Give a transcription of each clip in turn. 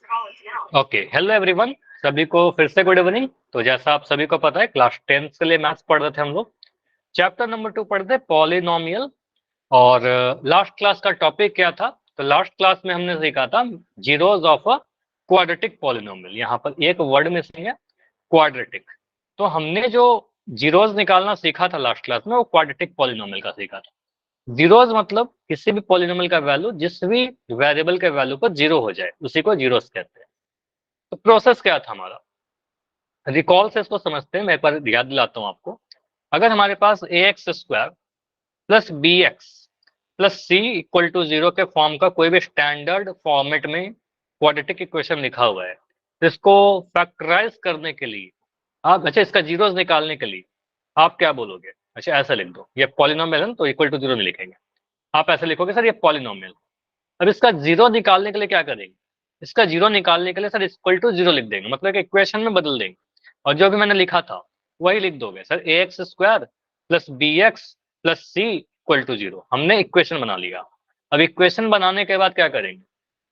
Okay, hello everyone, सभी को फिर से गुड इवनिंग। तो जैसा आप सभी को पता है, क्लास 10th के लिए मैथ्स पढ़ रहे थे हम लोग। चैप्टर नंबर 2 पढ़ रहे थे, पॉलिनोमियल। और लास्ट क्लास का टॉपिक क्या था? तो लास्ट क्लास में हमने सीखा था zeros of a quadratic polynomial. यहाँ पर एक वर्ड मिसिंग है, क्वाड्रेटिक। तो हमने जो जीरोज निकालना सीखा था लास्ट क्लास में, वो क्वाड्रेटिक पॉलिनोमियल का सीखा था। जीरोज मतलब किसी भी पॉलिनोमियल का वैल्यू जिस भी वेरिएबल के वैल्यू पर जीरो हो जाए, उसी को जीरोज कहते हैं। तो प्रोसेस क्या था हमारा, रिकॉल से इसको समझते हैं। मैं एक बार याद दिलाता हूँ आपको। अगर हमारे पास a x square plus b x plus c equal to zero के फॉर्म का कोई भी स्टैंडर्ड फॉर्मेट में क्वाड्रेटिक इक्वेशन लिखा हुआ है, तो इसको फैक्टराइज करने के लिए आप, अच्छा, इसका जीरोस निकालने के लिए आप क्या बोलोगे? अच्छा, ऐसा लिख दो, ये पॉलिनोमियल है, तो इक्वल टू जीरो नहीं लिखेंगे, आप ऐसे लिखोगे सर ये पॉलिनोमियल। अब इसका जीरो निकालने के लिए क्या करेंगे? इसका जीरो निकालने के लिए सर इक्वल टू जीरो लिख देंगे, मतलब कि इक्वेशन में बदल देंगे। और जो भी मैंने लिखा था वही लिख दोगे sir, a x square plus b x plus c equal to zero. हमने इक्वेशन बना लिया। अब इक्वेशन बनाने के बाद क्या करेंगे?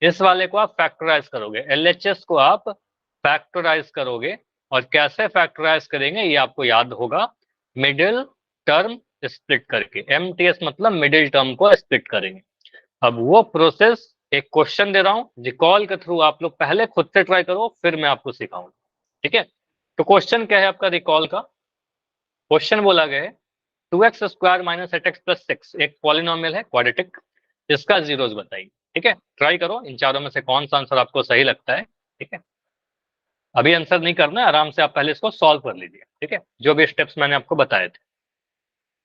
इस वाले को आप फैक्टराइज करोगे, एलएचएस को आप फैक्टराइज करोगे। और कैसे फैक्टराइज करेंगे ये आपको याद होगा, मिडिल टर्म स्प्लिट करके। एमटीएस मतलब मिडिल टर्म को स्प्लिट करेंगे। अब वो प्रोसेस, एक क्वेश्चन दे रहा हूं, रिकॉल के थ्रू आप लोग पहले खुद से ट्राई करो, फिर मैं आपको सिखाऊंगा, ठीक है? तो क्वेश्चन क्या है आपका रिकॉल का? क्वेश्चन बोला गया है 2x² माइनस 8x प्लस 6 एक पॉलिनोमियल है क्वाड्रेटिक, इसका जीरोस बताइए। ठीक है, ट्राई करो, इन चारों में से कौन सा आंसर आपको सही लगता है। ठीक है, अभी आंसर नहीं करना है, आराम से आप पहले इसको सॉल्व कर लीजिए। ठीक है, जो भी स्टेप्स मैंने आपको बताए थे।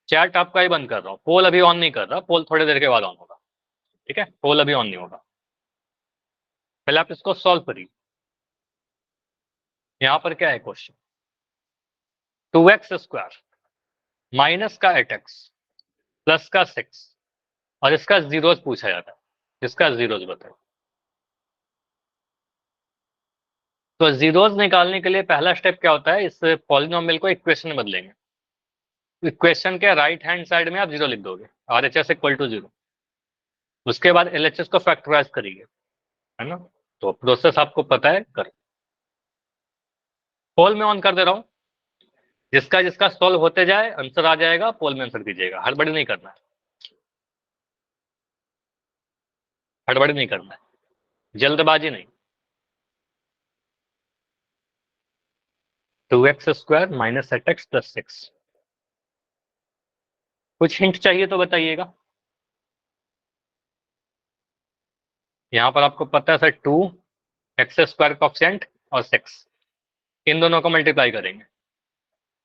चैट आपका ही बंद कर रहा हूँ, पोल अभी ऑन नहीं कर रहा, पोल थोड़ी देर के बाद ऑन होगा। ठीक है, पोल अभी ऑन नहीं होगा, पहले आप इसको सॉल्व करिए। यहाँ पर क्या है क्वेश्चन? 2x² माइनस का 8x प्लस का 6 और इसका जीरोस पूछा जाता है। इसका जीरोस बताओ। तो जीरोस निकालने के लिए पहला स्टेप क्या होता है? इस पॉलिनोमियल को इक्वेशन में बदलेंगे। इक्वेशन के राइट हैंड साइड में आप जीरो लिख दोगे, R H S equal to zero. उसके बाद एल एच एस को फैक्टराइज करिए, है ना? तो प्रोसेस आपको पता है, कर। पोल में ऑन कर दे रहा हूं, जिसका जिसका सॉल्व होते जाए आंसर आ जाएगा, पोल में आंसर दीजिएगा। हड़बड़ी नहीं करना है, हड़बड़ी नहीं करना है, जल्दबाजी नहीं। 2x² minus 8x plus 6। कुछ हिंट चाहिए तो बताइएगा। यहाँ पर आपको पता है सर, 2x² कोएफिशिएंट और 6, इन दोनों को मल्टीप्लाई करेंगे,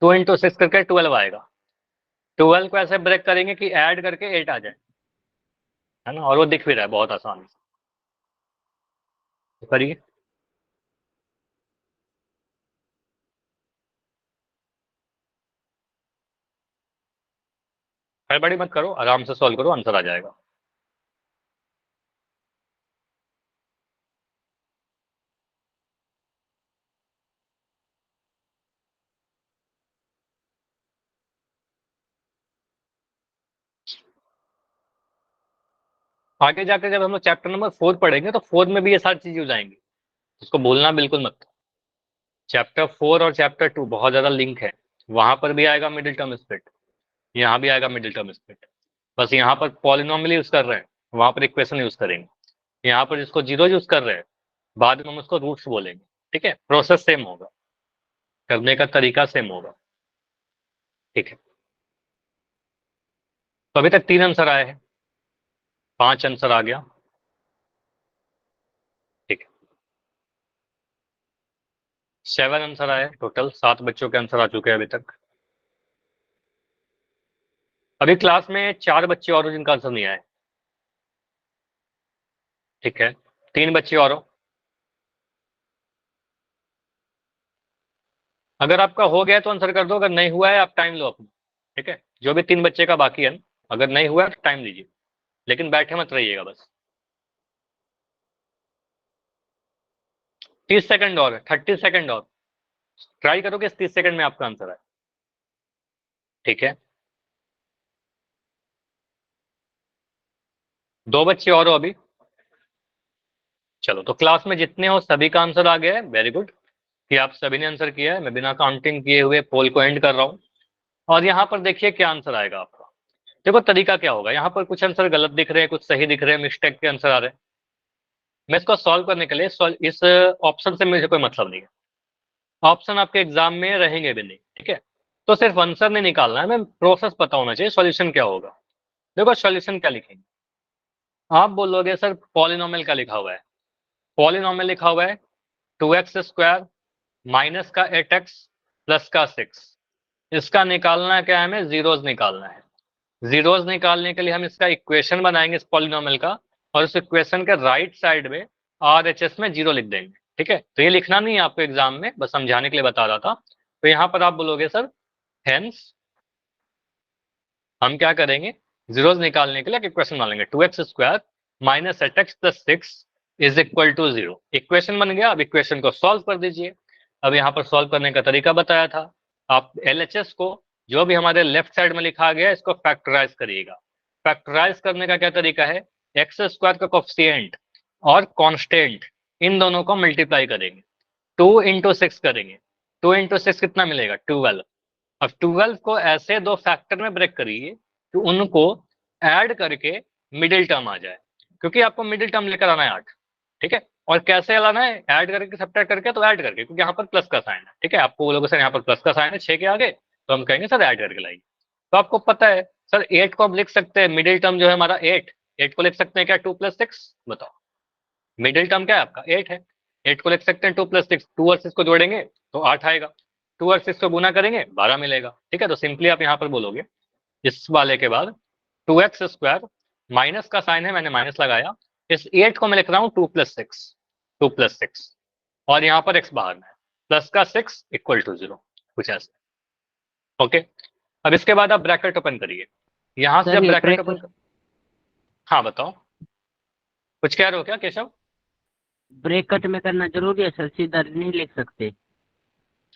2 × 6 करके 12 आएगा। 12 को ऐसे ब्रेक करेंगे कि ऐड करके 8 आ जाए, है ना? और वो दिख भी रहा है बहुत आसानी से, तो करिए। हड़बड़ी मत करो, आराम से सॉल्व करो, आंसर आ जाएगा। आगे जाकर जब हम लोग चैप्टर नंबर 4 पढ़ेंगे, तो 4 में भी ये सारी चीजें हो जाएंगी, इसको बोलना बिल्कुल मत। चैप्टर 4 और चैप्टर 2 बहुत ज्यादा लिंक है। वहां पर भी आएगा मिडिल टर्म स्प्लिट, यहाँ भी आएगा मिडिल टर्म स्प्लिट। बस यहाँ पर पॉलिनोमियल यूज कर रहे हैं, वहां पर इक्वेशन यूज करेंगे। यहाँ पर जिसको जीरो यूज कर रहे हैं, बाद में हम उसको रूट्स बोलेंगे। ठीक है, प्रोसेस सेम होगा, करने का तरीका सेम होगा। ठीक है, तो अभी तक 3 आंसर आए हैं, 5 आंसर आ गया। ठीक है, 7 आंसर आए टोटल, 7 बच्चों के आंसर आ चुके हैं अभी तक। अभी क्लास में 4 बच्चे और हो जिनका आंसर नहीं आया। ठीक है, 3 बच्चे और हो। अगर आपका हो गया तो आंसर कर दो, अगर नहीं हुआ है आप टाइम लो अपना। ठीक है, जो भी 3 बच्चे का बाकी है, अगर नहीं हुआ है तो टाइम लीजिए, लेकिन बैठे मत रहिएगा बस। 30 सेकंड और है, 30 सेकंड और। ट्राई करो कि इस 30 सेकंड में आपका आंसर है। ठीक है, 2 बच्चे और हो अभी। चलो, तो क्लास में जितने हो सभी का आंसर आ गया है, वेरी गुड कि आप सभी ने आंसर किया है। मैं बिना काउंटिंग किए हुए पोल को एंड कर रहा हूँ। और यहाँ पर देखिए क्या आंसर आएगा आपका। देखो तरीका क्या होगा, यहाँ पर कुछ आंसर गलत दिख रहे हैं, कुछ सही दिख रहे हैं, मिस्टेक के आंसर आ रहे हैं। मैं इसको सॉल्व करने के लिए इस ऑप्शन से मुझे कोई मतलब नहीं है। ऑप्शन आपके एग्जाम में रहेंगे भी नहीं, ठीक है। तो सिर्फ आंसर नहीं निकालना है, मैं प्रोसेस पता होना चाहिए, सॉल्यूशन क्या होगा। देखो सॉल्यूशन क्या लिखेंगे, आप बोलोगे सर पॉलिनोमियल का लिखा हुआ है। पॉलिनोमियल लिखा हुआ है 2x² माइनस का 8x प्लस का 6। इसका निकालना क्या है, हमें जीरोज निकालना है। जीरोज निकालने के लिए हम इसका इक्वेशन बनाएंगे इस पॉलिनोमियल का, और इस इक्वेशन के राइट साइड में RHS में जीरो लिख देंगे, ठीक है। तो ये लिखना नहीं है आपको एग्जाम में, बस समझाने के लिए बता रहा था। तो यहाँ पर आप बोलोगे सर हेंस, हम क्या करेंगे, जीरोज निकालने के लिए इक्वेशन डालेंगे 2x² minus 8x plus 6 is equal to 0। Equation बन गया, अब इक्वेशन को सॉल्व कर दीजिए। अब यहाँ पर सॉल्व करने का तरीका बताया था, आप LHS को जो भी हमारे लेफ्ट साइड में लिखा गया है इसको फैक्टराइज करिएगा। फैक्टराइज करने का क्या तरीका है, x² का कोफिशिएंट और कांस्टेंट इन दोनों को मल्टीप्लाई करेंगे, 2 इंटू 6 करेंगे। 2 इंटू 6 कितना मिलेगा, 12। अब 12 को ऐसे दो फैक्टर में ब्रेक करिए कि उनको ऐड करके मिडिल टर्म आ जाए, क्योंकि आपको मिडिल टर्म लेकर आना है 8, ठीक है। और कैसे लाना है, ऐड करके सब्ट्रैक्ट करके, तो ऐड करके, क्योंकि यहाँ पर प्लस का साइन है, ठीक है। आपको बोलोगे सर यहाँ पर प्लस का साइन है 6 के आगे, तो हम कहेंगे सर ऐड करके लाइए। तो आपको पता है सर 8 को हम लिख सकते हैं, मिडिल टर्म जो है हमारा 8 को लिख सकते हैं क्या 2 प्लस 6, बताओ मिडिल टर्म क्या है आपका 8 है। 8 को लिख सकते हैं 2 प्लस 6, 2 और 6 को जोड़ेंगे तो 8 आएगा, 2 और 6 को गुना करेंगे 12 मिलेगा, ठीक है। तो सिंपली आप यहाँ पर बोलोगे इस वाले के बाद 2x² माइनस का साइन है, मैंने माइनस लगाया, इस 8 को मैं लिख रहा हूँ 2 प्लस 6 और यहाँ पर x बाहर में है, प्लस का 6 इक्वल टू 0, कुछ ऐसे। ओके, अब इसके बाद आप ब्रैकेट ओपन करिए, यहां से सर जब ये ब्रैकेट ओपन ब्रेक हाँ बताओ, कुछ कह रहे हो क्या केशव। ब्रेकट में करना जरूरी है सर, सीधा नहीं लिख सकते?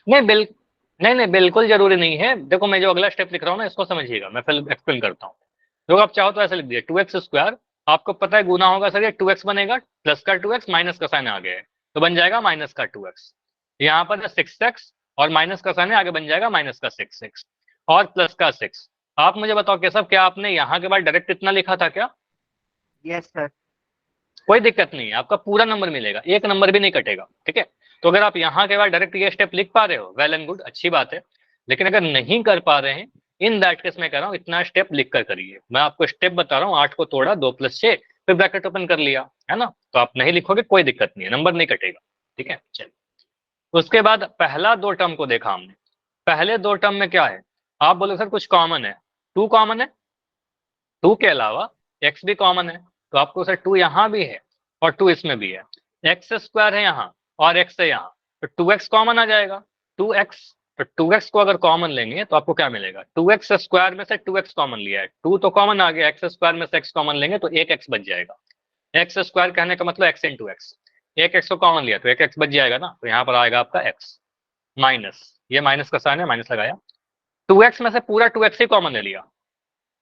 नहीं नहीं नहीं, बिल्कुल जरूरी नहीं है। देखो मैं जो अगला स्टेप लिख रहा हूँ ना, इसको समझिएगा, मैं फिर एक्सप्लेन करता हूँ। जो आप चाहो तो ऐसे लिख दिए 2x², आपको पता है गुना होगा सर, ये 2x बनेगा, प्लस का 2x, माइनस का साइन आ गया है तो बन जाएगा माइनस का 2x। यहाँ पर 6x और माइनस का साइन है, आगे बन जाएगा माइनस का 6x और प्लस का 6। आप मुझे बताओ कैसा, क्या आपने यहाँ के बाद डायरेक्ट इतना लिखा था क्या। Yes sir. कोई दिक्कत नहीं है, आपका पूरा नंबर मिलेगा, एक नंबर भी नहीं कटेगा, ठीक है। तो अगर आप यहाँ के बाद डायरेक्ट ये स्टेप लिख पा रहे हो, वेल एंड गुड, अच्छी बात है। लेकिन अगर नहीं कर पा रहे हैं, इन दैट केस मैं कह रहा हूँ इतना स्टेप लिख कर करिए। मैं आपको स्टेप बता रहा हूँ, 8 को तोड़ा, 2 प्लस 6, फिर ब्रैकेट ओपन कर लिया, है ना। तो आप नहीं लिखोगे कोई दिक्कत नहीं है, नंबर नहीं कटेगा, ठीक है। चलिए, उसके बाद पहला दो टर्म को देखा हमने। पहले दो टर्म में क्या है, आप बोले सर कुछ कॉमन है, 2 कॉमन है, 2 के अलावा x भी कॉमन है, तो आपको सर 2 यहाँ भी है और 2 इसमें भी है, x² है यहाँ और x है यहाँ, तो 2x कॉमन आ जाएगा, 2x। तो 2x को अगर कॉमन लेंगे तो आपको क्या मिलेगा, 2x² में से 2x कॉमन लिया है, 2 तो कॉमन आ गया, x² में से x कॉमन लेंगे तो एक x बच जाएगा। x² कहने का मतलब x इंटू एक्स, एक x को कॉमन लिया तो एक x बच जाएगा ना, तो यहाँ पर आएगा आपका x माइनस, ये माइनस का साइन है, माइनस लगाया, 2x में से पूरा 2x ही कॉमन ले लिया,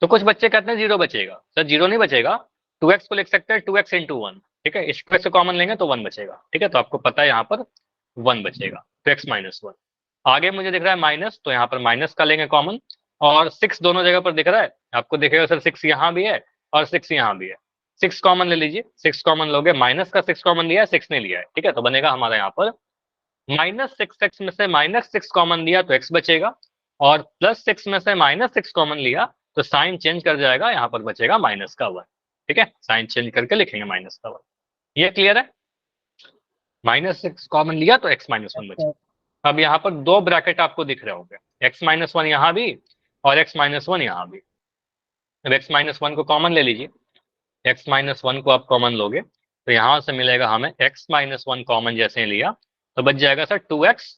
तो कुछ बच्चे कहते हैं जीरो बचेगा, सर जीरो नहीं बचेगा, 2x को लिख सकते हैं 2x इंटू 1, ठीक है। इस 2x से कॉमन लेंगे तो 1 बचेगा, ठीक है। तो आपको पता है यहाँ पर 1 बचेगा, तो x माइनस 1। आगे मुझे दिख रहा है माइनस, तो यहाँ पर माइनस का लेंगे कॉमन, और 6 दोनों जगह पर दिख रहा है, आपको दिखेगा सर 6 यहाँ भी है और 6 यहाँ भी है, 6 कॉमन ले लीजिए, 6 कॉमन लोगे, माइनस का 6 कॉमन लिया है, 6 नहीं लिया है, ठीक है। तो बनेगा हमारा यहाँ पर -6x में से -6 कॉमन लिया तो x बचेगा, और +6 में से -6 कॉमन लिया तो साइन चेंज कर जाएगा, यहाँ पर बचेगा माइनस का 1, ठीक है। साइन चेंज करके लिखेंगे माइनस का 1, ये क्लियर है। -6 कॉमन लिया तो x -1 बचा। अब यहाँ पर दो ब्रैकेट आपको दिख रहे होंगे, x-1 यहाँ भी और x-1 यहाँ भी। अब x-1 को कॉमन ले लीजिए, x-1 को आप कॉमन लोगे तो यहाँ से मिलेगा हमें x-1 कॉमन जैसे ही लिया तो बच जाएगा सर 2x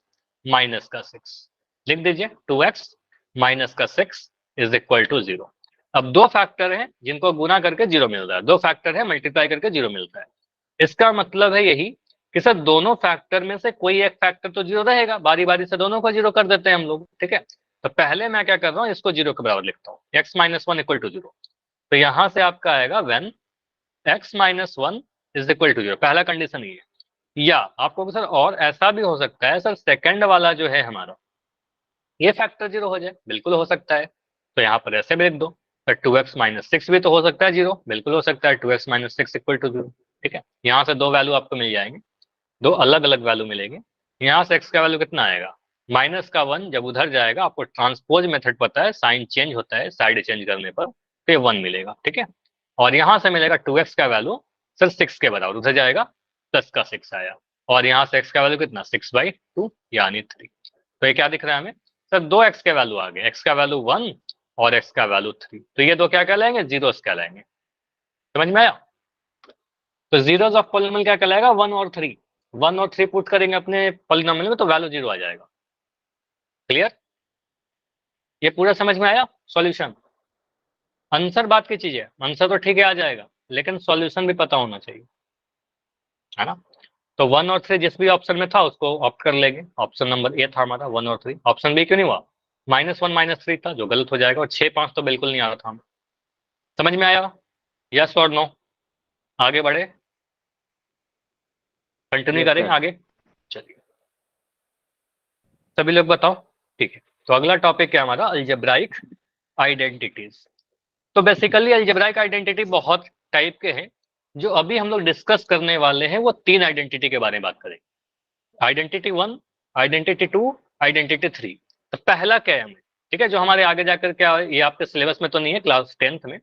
माइनस का 6, लिख दीजिए 2x माइनस का 6 इज इक्वल टू 0। अब दो फैक्टर हैं जिनको गुना करके 0 मिल रहा है, दो फैक्टर है मल्टीप्लाई करके 0 मिलता है। इसका मतलब है यही कि सर दोनों फैक्टर में से कोई एक फैक्टर तो 0 रहेगा, बारी बारी से दोनों को 0 कर देते हैं हम लोग, ठीक है। तो पहले मैं क्या कर रहा हूँ, इसको 0 के बराबर लिखता हूँ, x-1 इक्वल टू 0। तो यहां से आपका आएगा when x-1 is equal to 0, पहला कंडीशन ये है। या आपको सर और ऐसा भी हो सकता है सर, सेकंड वाला जो है हमारा ये फैक्टर 0 हो जाए, बिल्कुल हो सकता है। तो यहाँ पर ऐसे भी लिख दो, तो 2x-6 भी तो हो सकता है 0, बिल्कुल हो सकता है 2x-6 इक्वल टू 0। ठीक है, यहाँ से दो वैल्यू आपको मिल जाएंगे, दो अलग अलग वैल्यू मिलेंगे। यहाँ से x का वैल्यू कितना आएगा, -1, जब उधर जाएगा आपको ट्रांसपोज मेथड पता है, साइन चेंज होता है साइड चेंज करने पर, तो ये 1 मिलेगा। ठीक है, और यहाँ से मिलेगा 2x का वैल्यू सर 6 के बराबर, उधर जाएगा प्लस का 6 आया, और यहाँ से x का वैल्यू कितना 6/2 यानी 3। तो ये क्या दिख रहा है हमें सर, दो x के वैल्यू आ गए, x का वैल्यू 1 और x का वैल्यू 3, तो ये दो क्या कहलाएंगे, जीरोस कहलाएंगे। समझ में आया? तो जीरोस ऑफ पॉलिनोमियल क्या कहलाएगा, 1 और 3। 1 और 3 पुट करेंगे अपने पॉलिनोमियल में तो वैल्यू 0 आ जाएगा। क्लियर? ये पूरा समझ में आया सॉल्यूशन? आंसर बात की चीज है, आंसर तो ठीक है आ जाएगा, लेकिन सॉल्यूशन भी पता होना चाहिए, है ना? तो 1 और 3 जिस भी ऑप्शन में था उसको ऑप्ट कर लेंगे। ऑप्शन नंबर ए था हमारा 1 और 3। ऑप्शन बी क्यों नहीं हुआ, -1 -3 था जो गलत हो जाएगा, और 6 5 तो बिल्कुल नहीं आ रहा था हमें। समझ में आया? यस और नो? आगे बढ़े, कंटिन्यू यस करें सर। आगे? चलिए सभी लोग बताओ। ठीक है, तो अगला टॉपिक है हमारा अलजेब्राइक आइडेंटिटीज। तो बेसिकली अलजेब्राइक आइडेंटिटी बहुत टाइप के हैं, जो अभी हम लोग डिस्कस करने वाले हैं वो 3 आइडेंटिटी के बारे में बात करेंगे। Identity 1, identity 2, identity 3। तो पहला क्या है हमें, ठीक है, जो हमारे आगे जाकर क्या, ये आपके सिलेबस में तो नहीं है क्लास 10th में,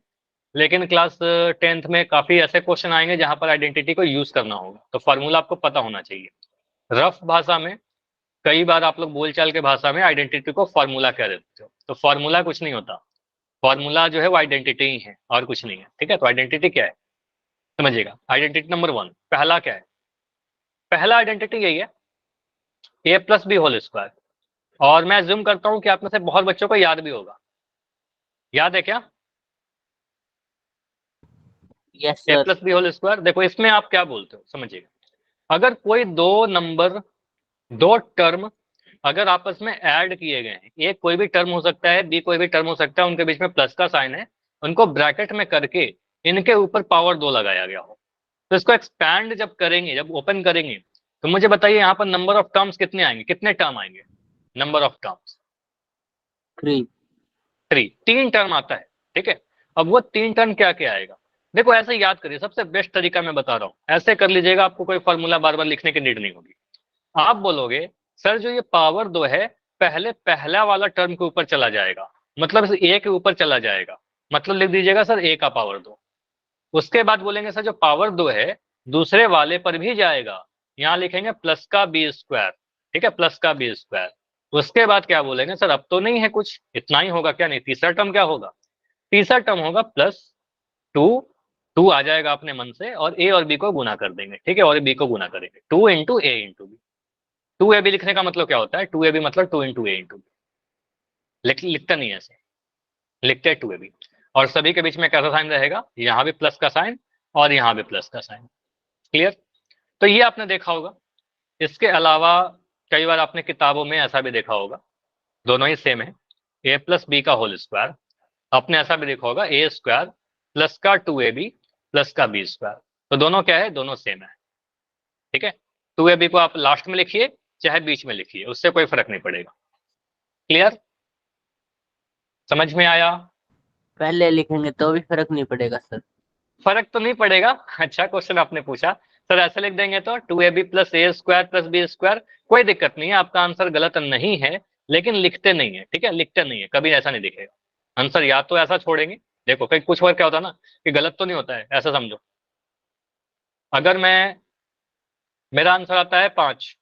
लेकिन क्लास 10th में काफी ऐसे क्वेश्चन आएंगे जहां पर आइडेंटिटी को यूज करना होगा, तो फॉर्मूला आपको पता होना चाहिए। रफ भाषा में, कई बार आप लोग बोलचाल के भाषा में आइडेंटिटी को फॉर्मूला कह देते हो, तो फॉर्मूला कुछ नहीं होता, फॉर्मूला जो है वो आइडेंटिटी ही है और कुछ नहीं है। ठीक है, तो आइडेंटिटी क्या है समझिएगा। आइडेंटिटी नंबर 1, पहला क्या है, पहला आइडेंटिटी यही है, a+b होल स्क्वायर। और मैं जूम करता हूं कि आप में से बहुत बच्चों को याद भी होगा, याद है क्या? Yes a sir. Plus b whole square. देखो इसमें आप क्या बोलते हो समझिएगा, अगर कोई दो नंबर, दो टर्म अगर आपस में ऐड किए गए हैं, ए कोई भी टर्म हो सकता है, बी कोई भी टर्म हो सकता है, उनके बीच में प्लस का साइन है, उनको ब्रैकेट में करके इनके ऊपर पावर 2 लगाया गया हो, तो इसको एक्सपैंड जब करेंगे, जब ओपन करेंगे, तो मुझे बताइए यहाँ पर नंबर ऑफ टर्म्स कितने आएंगे, कितने टर्म आएंगे, नंबर ऑफ टर्म्स 3। 3, 3 टर्म आता है। ठीक है, अब वो 3 टर्म क्या क्या आएगा, देखो ऐसे याद करिए, सबसे बेस्ट तरीका मैं बता रहा हूँ, ऐसे कर लीजिएगा, आपको कोई फॉर्मूला बार बार लिखने की नीड नहीं होगी। आप बोलोगे सर जो ये पावर 2 है, पहले पहला वाला टर्म के ऊपर चला जाएगा, मतलब इस ए के ऊपर चला जाएगा, मतलब लिख दीजिएगा सर ए का पावर 2। उसके बाद बोलेंगे सर जो पावर 2 है दूसरे वाले पर भी जाएगा, यहाँ लिखेंगे प्लस का बी स्क्वायर। ठीक है, प्लस का बी स्क्वायर। उसके बाद क्या बोलेंगे सर अब तो नहीं है कुछ, इतना ही होगा क्या, नहीं, तीसरा टर्म क्या होगा, तीसरा टर्म होगा +2, 2 आ जाएगा अपने मन से, और ए और बी को गुना कर देंगे। ठीक है, और बी को गुना करेंगे, 2 × a × बी। 2ab लिखने का मतलब क्या होता है, 2ab मतलब 2 × a × बी। लिखते नहीं है ऐसे, लिखते हैं 2ab, और सभी के बीच में कैसा साइन रहेगा, यहाँ भी प्लस का साइन और यहाँ भी प्लस का साइन। क्लियर? तो ये आपने देखा होगा। इसके अलावा कई बार आपने किताबों में ऐसा भी देखा होगा, दोनों ही सेम है, a+b का होल स्क्वायर। आपने ऐसा भी देखा होगा a² प्लस का 2ab प्लस का b²। तो दोनों क्या है, दोनों सेम है। ठीक है, 2ab को आप लास्ट में लिखिए चाहे बीच में लिखिए, उससे कोई फर्क नहीं पड़ेगा। क्लियर? समझ में आया? पहले लिखेंगे तो भी फर्क नहीं पड़ेगा सर। फर्क तो नहीं पड़ेगा। अच्छा क्वेश्चन आपने पूछा, सर ऐसे लिख देंगे तो 2ab plus a² plus b², कोई दिक्कत नहीं है, आपका आंसर गलत नहीं है, लेकिन लिखते नहीं है। ठीक है, लिखते नहीं है, कभी ऐसा नहीं दिखेगा आंसर, या तो ऐसा छोड़ेंगे। देखो कहीं कुछ बार क्या होता है ना कि गलत तो नहीं होता है, ऐसा समझो, अगर मैं, मेरा आंसर आता है 5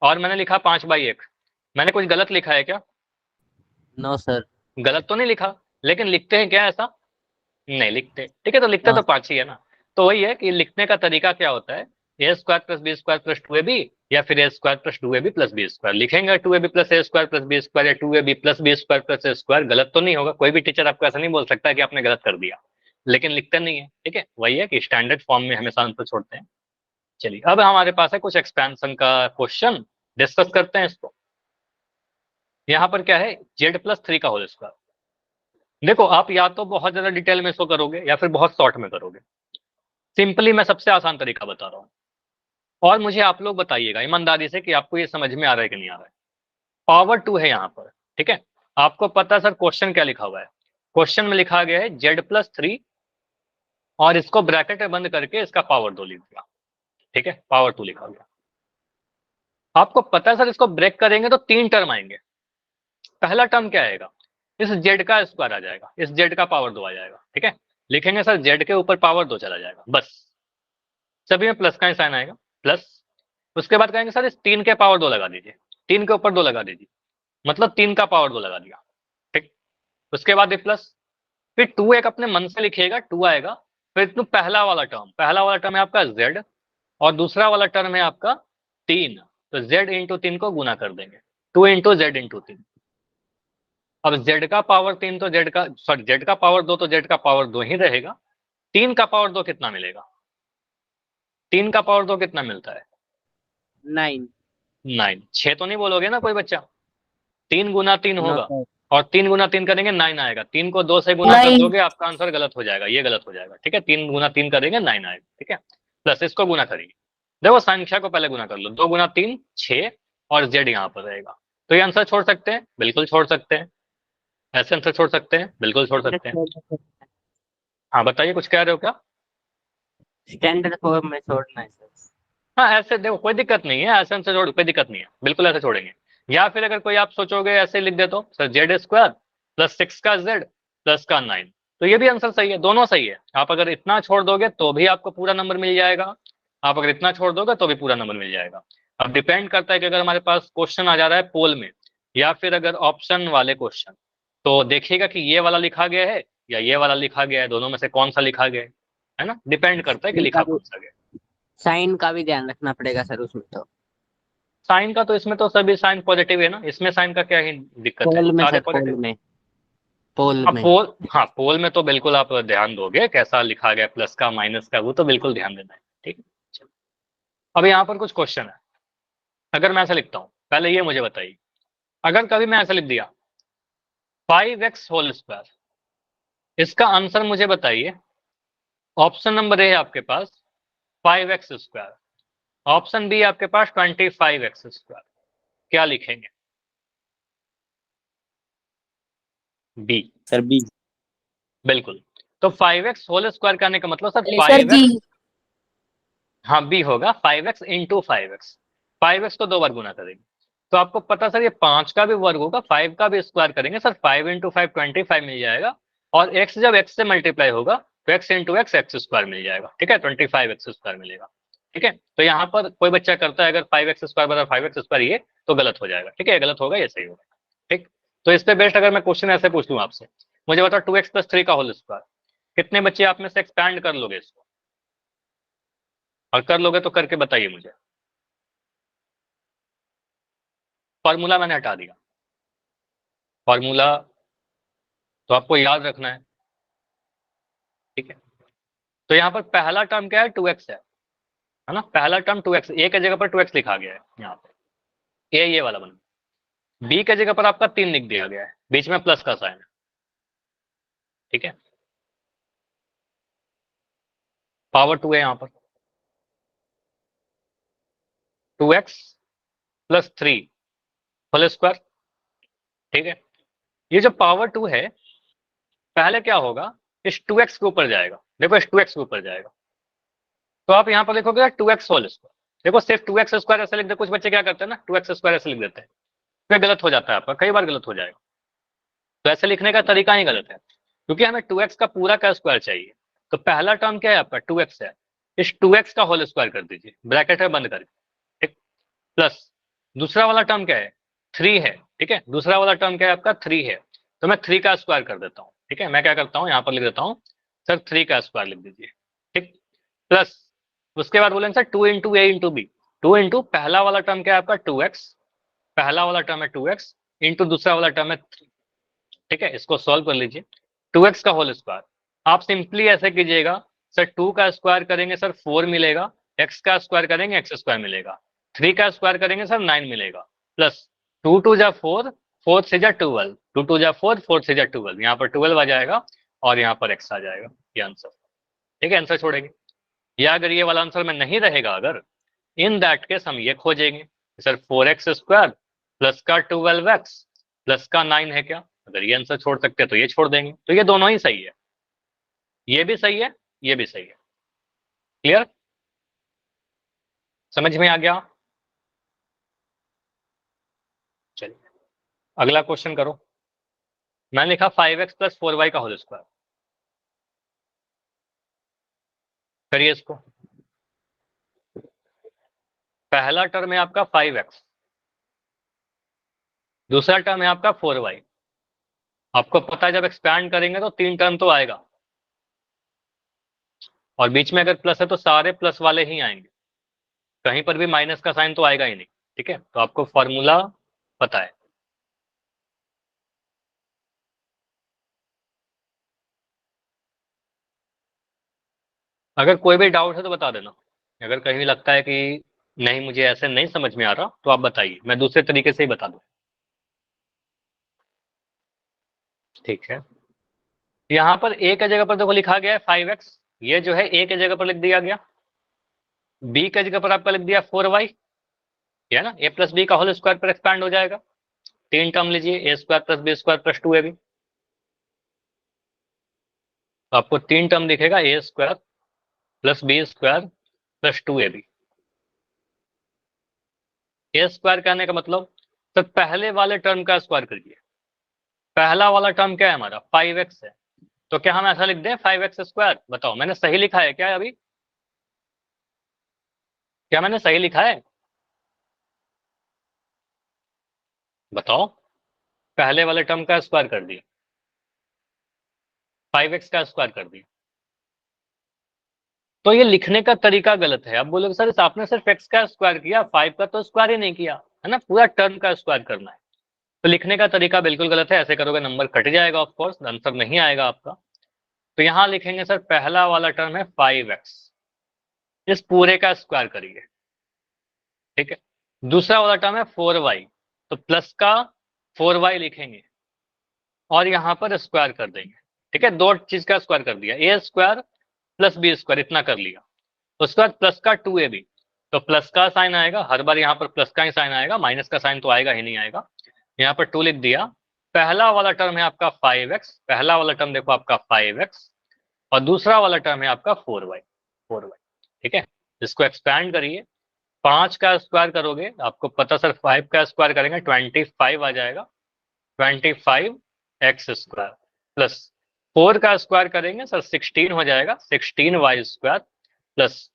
और मैंने लिखा 5/1, मैंने कुछ गलत लिखा है क्या? No sir. गलत तो नहीं लिखा, लेकिन लिखते हैं क्या ऐसा? नहीं लिखते। ठीक है, तो लिखते नो। तो 5 ही है ना। तो वही है कि लिखने का तरीका क्या होता है, a² plus b² plus 2ab, या फिर a² plus 2ab plus b²। लिखेंगे 2ab plus a² plus b² या 2ab plus b² plus a², गलत तो नहीं होगा, कोई भी टीचर आपको ऐसा नहीं बोल सकता कि आपने गलत कर दिया, लेकिन लिखते नहीं है। ठीक है, वही है कि स्टैंडर्ड फॉर्म में हमेशा आंसर छोड़ते हैं। चलिए अब हमारे पास है कुछ एक्सपेंशन का क्वेश्चन, डिस्कस करते हैं इसको। यहाँ पर क्या है, z+3 का होल स्क्वायर। देखो आप या तो बहुत ज्यादा डिटेल में इसको करोगे या फिर बहुत शॉर्ट में करोगे। सिंपली मैं सबसे आसान तरीका बता रहा हूँ, और मुझे आप लोग बताइएगा ईमानदारी से कि आपको ये समझ में आ रहा है कि नहीं आ रहा है। पावर 2 है यहाँ पर, ठीक है। आपको पता है सर क्वेश्चन क्या लिखा हुआ है? क्वेश्चन में लिखा गया है z+3 और इसको ब्रैकेट में बंद करके इसका पावर 2 लिख दिया, ठीक है, पावर 2 लिखा गया। आपको पता है सर इसको ब्रेक करेंगे तो 3 टर्म आएंगे। पहला टर्म क्या आएगा? इस z का स्क्वायर आ जाएगा, इस z का पावर 2 आ जाएगा, ठीक है। लिखेंगे सर z के ऊपर पावर 2 चला जाएगा, बस। सभी में प्लस का साइन आएगा, प्लस। उसके बाद कहेंगे सर इस 3 के पावर 2 लगा दीजिए, 3 के ऊपर 2 लगा दीजिए, मतलब 3 का पावर 2 लगा दिया, ठीक। उसके बाद ये प्लस, फिर 2 एक अपने मन से लिखिएगा, 2 आएगा। फिर तो पहला वाला टर्म है आपका z, और दूसरा वाला टर्म है आपका 3। तो z इंटू 3 को गुना कर देंगे, 2 इंटू जेड इंटू 3। अब z का पावर 3 तो z का पावर 2 तो z का पावर 2 ही रहेगा। 3 का पावर 2 कितना मिलेगा? 3 का पावर 2 कितना मिलता है? 9। 9। 6 तो नहीं बोलोगे ना कोई बच्चा? 3 गुना 3 नो होगा, सर। और 3 गुना 3 करेंगे 9 आएगा। 3 को 2 से गुना कर दोगे आपका आंसर गलत हो जाएगा, ये गलत हो जाएगा, ठीक है। 3 गुना 3 करेंगे 9 आएगा, ठीक है। प्लस इसको गुना करेंगे, देखो संख्या को पहले गुना कर लो, 2 गुना 3 6, और z यहाँ पर रहेगा। तो ये आंसर छोड़ सकते हैं, बिल्कुल छोड़ सकते हैं। ऐसे आंसर छोड़ सकते हैं, बिल्कुल छोड़ सकते हैं। हाँ बताइए, कुछ कह रहे हो क्या? स्टैंडर्ड फॉर्म में छोड़ना है सर। हाँ ऐसे देखो, कोई दिक्कत नहीं है, ऐसे आंसर छोड़, कोई दिक्कत नहीं है, बिल्कुल ऐसे छोड़ेंगे। या फिर अगर कोई आप सोचोगे ऐसे लिख दे तो सर z² प्लस 6 का z प्लस का 9, तो ये भी आंसर सही है, दोनों सही है। आप अगर इतना छोड़ दोगे तो भी आपको पूरा नंबर मिल जाएगा, आप अगर इतना छोड़ दोगे तो भी पूरा नंबर मिल जाएगा। अब डिपेंड करता है कि अगर हमारे पास क्वेश्चन आ जा रहा है पोल में, या फिर अगर ऑप्शन वाले क्वेश्चन, तो देखिएगा कि ये वाला लिखा गया है या ये वाला लिखा गया है, दोनों में से कौन सा लिखा गया है ना, डिपेंड करता है कि लिखा कौन सा गया। साइन का भी ध्यान रखना पड़ेगा सर उसमें तो। साइन का तो इसमें तो सभी साइन पॉजिटिव है ना, इसमें साइन का क्या ही दिक्कत है, पोल में सारे सर, पोल पॉजिटिव। में, पोल हाँ में। पोल, हाँ पोल में तो बिल्कुल आप ध्यान दोगे कैसा लिखा गया, प्लस का माइनस का, वो तो बिल्कुल ध्यान देना है, ठीक है। चलो, अब यहाँ पर कुछ क्वेश्चन है। अगर मैं ऐसा लिखता हूँ, पहले ये मुझे बताइए, अगर कभी मैं ऐसा लिख दिया 5x², इसका आंसर मुझे बताइए। ऑप्शन नंबर ए है आपके पास 5x², ऑप्शन बी आपके पास 25x², क्या लिखेंगे? बी। Sir b. बिल्कुल। तो 5x² करने का मतलब सर सर जी 5x, हाँ बी होगा 5x इंटू 5x। 5x को 2 बार गुना करेंगे, तो आपको पता सर ये 5 का भी वर्ग होगा, 5 का भी स्क्वायर करेंगे सर, 5 इंटू 5 25 मिल जाएगा। और x जब x से मल्टीप्लाई होगा तो x इंटू x² मिल जाएगा, ठीक है, 25x² मिलेगा, ठीक है। तो यहाँ पर कोई बच्चा करता है अगर 5x² बराबर 5x² ये, तो गलत हो जाएगा, ठीक है, गलत होगा, ये सही होगा, ठीक। तो इस पे बेस्ट अगर मैं क्वेश्चन ऐसे पूछ लूँ आपसे, मुझे बताओ 2x+3 का होल स्क्वायर, कितने बच्चे आप में से एक्सपैंड कर लोगे इसको? और कर लोगे तो करके बताइए मुझे। फॉर्मूला मैंने हटा दिया, फॉर्मूला तो आपको याद रखना है, ठीक है। तो यहाँ पर पहला टर्म क्या है? 2x है ना, पहला टर्म 2x, ए के जगह पर 2x लिखा गया है यहाँ पे, ए ये वाला बना। बी के जगह पर आपका 3 लिख दिया गया है, बीच में प्लस का साइन है, ठीक है। पावर 2 है यहाँ पर, 2x+3 होल स्क्वायर, ठीक है। ये जो पावर 2 है, पहले क्या होगा, इस 2x के ऊपर जाएगा, देखो इस 2x के ऊपर जाएगा, तो आप यहाँ पर लिखोगे 2x होल स्क्वायर। देखो सिर्फ 2x² ऐसे लिख दे, कुछ बच्चे क्या करते हैं ना 2x² ऐसे लिख देते हैं, फिर गलत हो जाता है आपका, कई बार गलत हो जाएगा। तो ऐसे लिखने का तरीका ही गलत है, क्योंकि हमें 2x का पूरा का स्क्वायर चाहिए। तो पहला टर्म क्या है आपका 2x है, इस 2x का होल स्क्वायर कर दीजिए, ब्रैकेट है बंद करके, ठीक। प्लस दूसरा वाला टर्म क्या है? 3 है, ठीक है, दूसरा वाला टर्म क्या है आपका 3 है, तो मैं 3 का स्क्वायर कर देता हूँ, ठीक है। मैं क्या करता हूँ यहाँ पर लिख देता हूँ सर 3 का स्क्वायर लिख दीजिए, ठीक। प्लस उसके बाद बोलेंगे सर 2 इंटू ए इंटू बी, 2 इंटू पहला वाला टर्म क्या है आपका 2x, पहला वाला टर्म है 2x इंटू दूसरा वाला टर्म है 3, ठीक है। इसको सॉल्व कर लीजिए, 2x का होल स्क्वायर, आप सिंपली ऐसे कीजिएगा सर 2 का स्क्वायर करेंगे सर 4 मिलेगा, x का स्क्वायर करेंगे x² मिलेगा, 3 का स्क्वायर करेंगे सर 9 मिलेगा, प्लस 2 2 जा 4, 4 से जा 12, 2 2 जा 4, 4 से जा 12, यहाँ पर 12 आ जाएगा और यहाँ पर x आ जाएगा, ये आंसर, ठीक है। आंसर छोड़ेंगे, या अगर ये वाला आंसर में नहीं रहेगा, अगर इन दैट केस हम ये खोजेंगे सर 4x² प्लस का 12x प्लस का 9 है क्या, अगर ये आंसर छोड़ सकते हैं तो ये छोड़ देंगे, तो ये दोनों ही सही है, ये भी सही है, ये भी सही है। क्लियर, समझ में आ गया? चलिए अगला क्वेश्चन करो। मैंने लिखा 5x प्लस 4y का होल स्क्वायर, करिए इसको। पहला टर्म है आपका 5x, दूसरा टर्म है आपका 4y। आपको पता है जब एक्सपैंड करेंगे तो 3 टर्म तो आएगा, और बीच में अगर प्लस है तो सारे प्लस वाले ही आएंगे, कहीं पर भी माइनस का साइन तो आएगा ही नहीं। ठीक है, तो आपको फॉर्मूला पता है। अगर कोई भी डाउट है तो बता देना, अगर कहीं लगता है कि नहीं मुझे ऐसे नहीं समझ में आ रहा तो आप बताइए, मैं दूसरे तरीके से ही बता दूं। ठीक है, यहाँ पर ए की जगह पर देखो लिखा गया है 5x, ये जो है ए की जगह पर लिख दिया गया, बी की जगह पर आपका लिख दिया 4y, है ना, ए प्लस बी का होल स्क्वायर पर एक्सपैंड हो जाएगा। 3 टर्म लीजिए, a square plus b square plus 2ab, तो आपको 3 टर्म दिखेगा, a square plus b square plus 2ab। A square कहने का मतलब तो पहले वाले टर्म का स्क्वायर करिए। पहला वाला टर्म क्या है हमारा 5x है, तो क्या हम ऐसा लिख दें 5x²? बताओ मैंने सही लिखा है क्या अभी? क्या मैंने सही लिखा है? बताओ, पहले वाले टर्म का स्क्वायर कर दिया, 5x का स्क्वायर कर दिया, तो ये लिखने का तरीका गलत है। आप बोलोगे सर आपने सिर्फ x का स्क्वायर किया, 5 का तो स्क्वायर ही नहीं किया, है ना, पूरा टर्म का स्क्वायर करना है। तो लिखने का तरीका बिल्कुल गलत है, ऐसे करोगे नंबर कट जाएगा, ऑफ कोर्स आंसर नहीं आएगा आपका। तो यहां लिखेंगे सर पहला वाला टर्म है 5x, इस पूरे का स्क्वायर करिए। ठीक है, दूसरा वाला टर्म है 4y, तो प्लस का 4y लिखेंगे और यहां पर स्क्वायर कर देंगे। ठीक है, दो चीज का स्क्वायर कर दिया, a square plus b square इतना कर लिया, उसके बाद प्लस का 2ab, तो प्लस का साइन आएगा, हर बार यहाँ पर प्लस का ही साइन आएगा, माइनस का साइन तो आएगा ही नहीं आएगा। यहाँ पर 2 लिख दिया। पहला वाला टर्म है आपका 5x, पहला वाला टर्म देखो आपका 5x, और दूसरा वाला टर्म है आपका 4y। ठीक है, इसको एक्सपैंड करिए, 5 का स्क्वायर करोगे आपको पता सर 5 का स्क्वायर करेंगे 25 आ जाएगा, 25x² प्लस 4 का स्क्वायर करेंगे सर 16 हो जाएगा, 16y² प्लस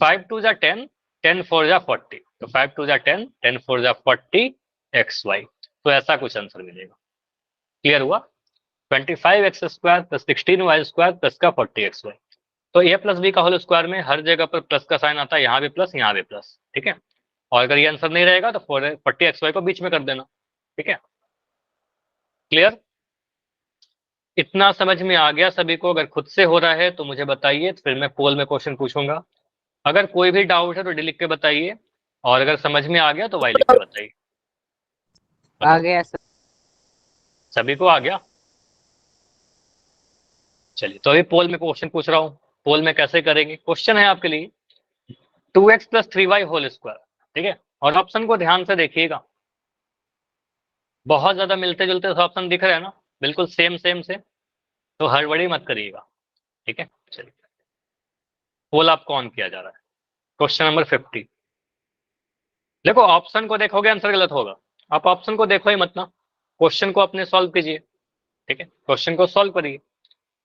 5 2 जा 10, 10 4 जा 40, तो 5 2 जा 10, 10 4 जा 40xy, तो ऐसा कुछ आंसर मिलेगा। क्लियर हुआ? 25x² प्लस 16y² प्लस का 40xy। तो ए प्लस बी का होल स्क्वायर में हर जगह पर प्लस का साइन आता है, यहाँ भी प्लस यहाँ भी प्लस। ठीक है, और अगर ये आंसर नहीं रहेगा तो 40xy को बीच में कर देना। ठीक है, क्लियर? इतना समझ में आ गया सभी को? अगर खुद से हो रहा है तो मुझे बताइए, फिर मैं पोल में क्वेश्चन पूछूंगा। अगर कोई भी डाउट है तो डी लिख के बताइए, और अगर समझ में आ गया तो वाई लिख के बताइए। आ गया सर। सभी को आ गया? चलिए, तो अभी पोल में क्वेश्चन पूछ रहा हूँ। पोल में कैसे करेंगे? क्वेश्चन है आपके लिए 2x plus 3y whole square. ठीक है, और ऑप्शन को ध्यान से देखिएगा, बहुत ज्यादा मिलते जुलते ऑप्शन दिख रहे हैं ना, बिल्कुल सेम सेम से, तो हड़बड़ी मत करिएगा। ठीक है, चलिए पोल आपको ऑन किया जा रहा है। क्वेश्चन नंबर 50, देखो ऑप्शन को देखोगे आंसर गलत होगा, आप ऑप्शन को देखो ही मत ना, क्वेश्चन को अपने सॉल्व कीजिए। ठीक है, क्वेश्चन को सॉल्व करिए,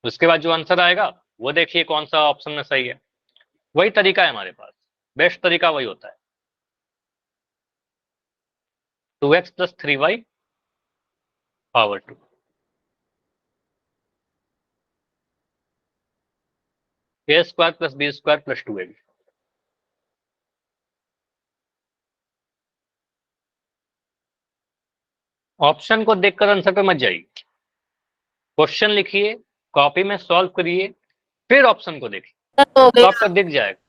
उसके बाद जो आंसर आएगा वो देखिए कौन सा ऑप्शन में सही है। वही तरीका है हमारे पास, बेस्ट तरीका वही होता है। 2x plus 3y power 2, a square plus b square plus 2ab। Option को देखकर आंसर पे मत जाइए, क्वेश्चन लिखिए, कॉपी में सॉल्व करिए, फिर ऑप्शन को देखिए, तो आपका दिख जाएगा।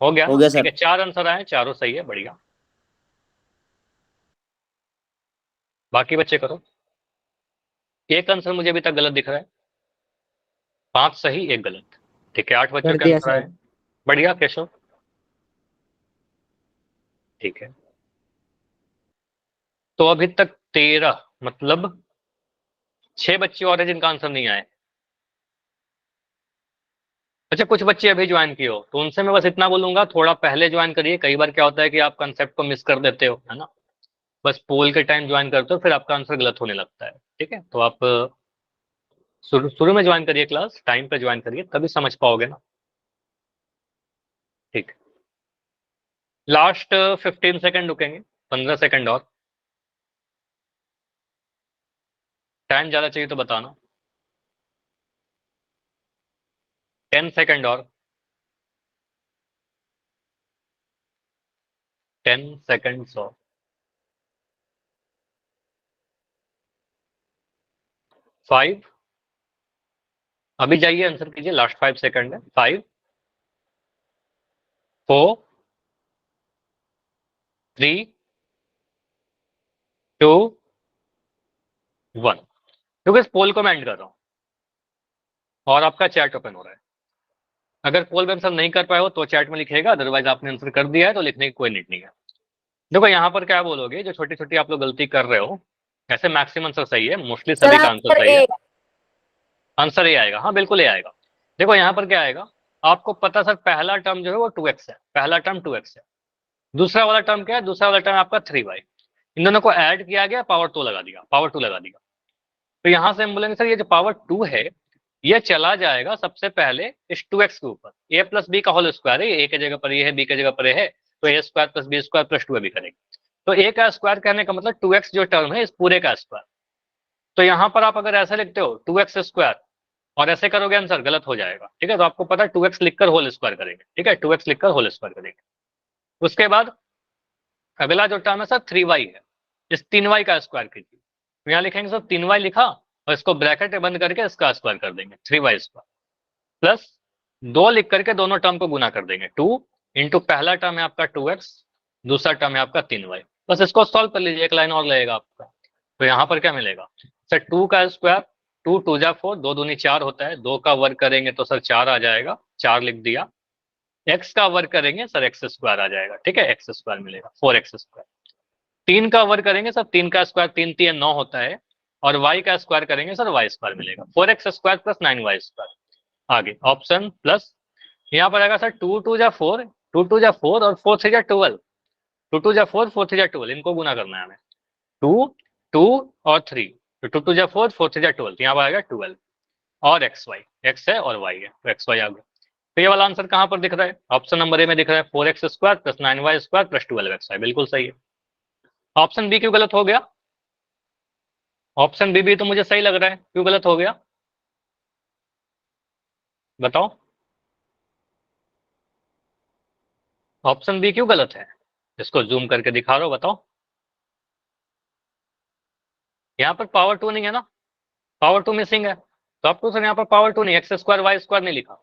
हो गया ना? ठीक है, 4 आंसर आए, चारों सही है, बढ़िया। बाकी बच्चे करो। एक आंसर मुझे अभी तक गलत दिख रहा है, 5 सही 1 गलत। ठीक है, 8 बच्चों के आंसर आए, बढ़िया केशव, ठीक है। तो अभी तक 13, मतलब 6 बच्चे और हैं जिनका आंसर नहीं आए। अच्छा, कुछ बच्चे अभी ज्वाइन किए हो तो उनसे मैं बस इतना बोलूंगा, थोड़ा पहले ज्वाइन करिए। कई बार क्या होता है कि आप कंसेप्ट को मिस कर देते हो, है ना। बस पोल के टाइम ज्वाइन करते हो, फिर आपका आंसर गलत होने लगता है। ठीक है, तो आप शुरू शुरू में ज्वाइन करिए, क्लास टाइम पे ज्वाइन करिए, तभी समझ पाओगे ना। ठीक। लास्ट 15 सेकंड रुकेंगे, 15 सेकंड और। टाइम ज्यादा चाहिए तो बताना। 10 सेकंड और। 10 सेकंड और। 5। अभी जाइए आंसर कीजिए, लास्ट 5 सेकंड है। 5, 4, 3, 2, 1। क्योंकि इस पोल को मैं एंड कर रहा हूँ और आपका चैट ओपन हो रहा है। अगर पोल में आंसर नहीं कर पाए हो तो चैट में लिखेगा, अदरवाइज आपने आंसर कर दिया है तो लिखने की कोई नीड नहीं है। देखो यहाँ पर क्या बोलोगे, जो छोटी छोटी आप लोग गलती कर रहे हो, ऐसे मैक्सिमम आंसर सही है, मोस्टली सर सभी का आंसर आंसर सही है। ए। आंसर ये आएगा, हाँ बिल्कुल ये आएगा। देखो यहाँ पर क्या आएगा, आपको पता सर पहला टर्म जो है वो 2x है, पहला टर्म 2x है। दूसरा वाला टर्म क्या है, दूसरा वाला टर्म आपका 3y। इन दोनों को ऐड किया गया, पावर 2 लगा दिया, पावर 2 लगा दिया। तो यहाँ से हम बोलेंगे सर ये जो पावर 2 है, ये चला जाएगा सबसे पहले इस 2x के ऊपर। ए प्लस बी का होल स्क्वायर है, ए की जगह पर ये है, बी की जगह पर ये है, तो a square plus b square plus 2 भी करेंगे। तो ए का स्क्वायर कहने का मतलब 2x जो टर्म है इस पूरे का स्क्वायर। तो यहाँ पर आप अगर ऐसे लिखते हो 2x स्क्वायर और ऐसे करोगे आंसर गलत हो जाएगा। ठीक है, तो आपको पता है 2x लिखकर होल स्क्वायर करेंगे। ठीक है, 2x लिखकर होल स्क्वायर करेंगे। उसके बाद अगला जो टर्म है सर 3y है, इस 3y का स्क्वायर कीजिए। तो यहाँ लिखेंगे सर 3y लिखा और इसको ब्रैकेट में बंद करके इसका स्क्वायर कर देंगे, 3y स्क्वायर प्लस 2 लिख करके दोनों टर्म को गुना कर देंगे। 2 इंटू पहला टर्म है आपका 2x, दूसरा टर्म है आपका 3y। बस इसको सॉल्व कर लीजिए, एक लाइन और लगेगा आपका। तो यहाँ पर क्या मिलेगा सर, 2 का स्क्वायर, 2 2 जा 4, 2 दूनी 4 होता है, 2 का वर्ग करेंगे तो सर 4 आ जाएगा, 4 लिख दिया। x का वर्ग करेंगे सर x स्क्वायर आ जाएगा। ठीक है, x स्क्वायर मिलेगा, 4x स्क्वायर। 3 का वर्ग करेंगे सर 3 का स्क्वायर, 3 3 9 होता है, और y का स्क्वायर करेंगे सर y स्क्वायर मिलेगा, 4x square plus 9y square. आगे ऑप्शन प्लस, यहाँ पर आएगा सर 2 2 जा 4, 2 2 जा 4 और 4 3 जा 12, 2 2 जा 4, 4 3 जा 12, इनको गुना करना है हमें। 2 2 और 3, तो 2 2 जा 4, 4 3 जा 12, यहाँ पर आएगा 12 और एक्स वाई, एक्स है और वाई है, तो एक्स वाई आ गया। तो ये वाला आंसर कहाँ पर दिख रहा है, ऑप्शन नंबर ए में दिख रहा है, 4x square plus 9y square plus 12x y, बिल्कुल सही है। ऑप्शन बी क्यों गलत हो गया, ऑप्शन बी भी तो मुझे सही लग रहा है, क्यों गलत हो गया बताओ, ऑप्शन बी क्यों गलत है, इसको जूम करके दिखा रहा हूं, बताओ। यहाँ पर पावर 2 नहीं है ना, पावर 2 मिसिंग है, तो आपको सर यहाँ पर पावर 2 नहीं, एक्स स्क्वायर वाई स्क्वायर नहीं लिखा,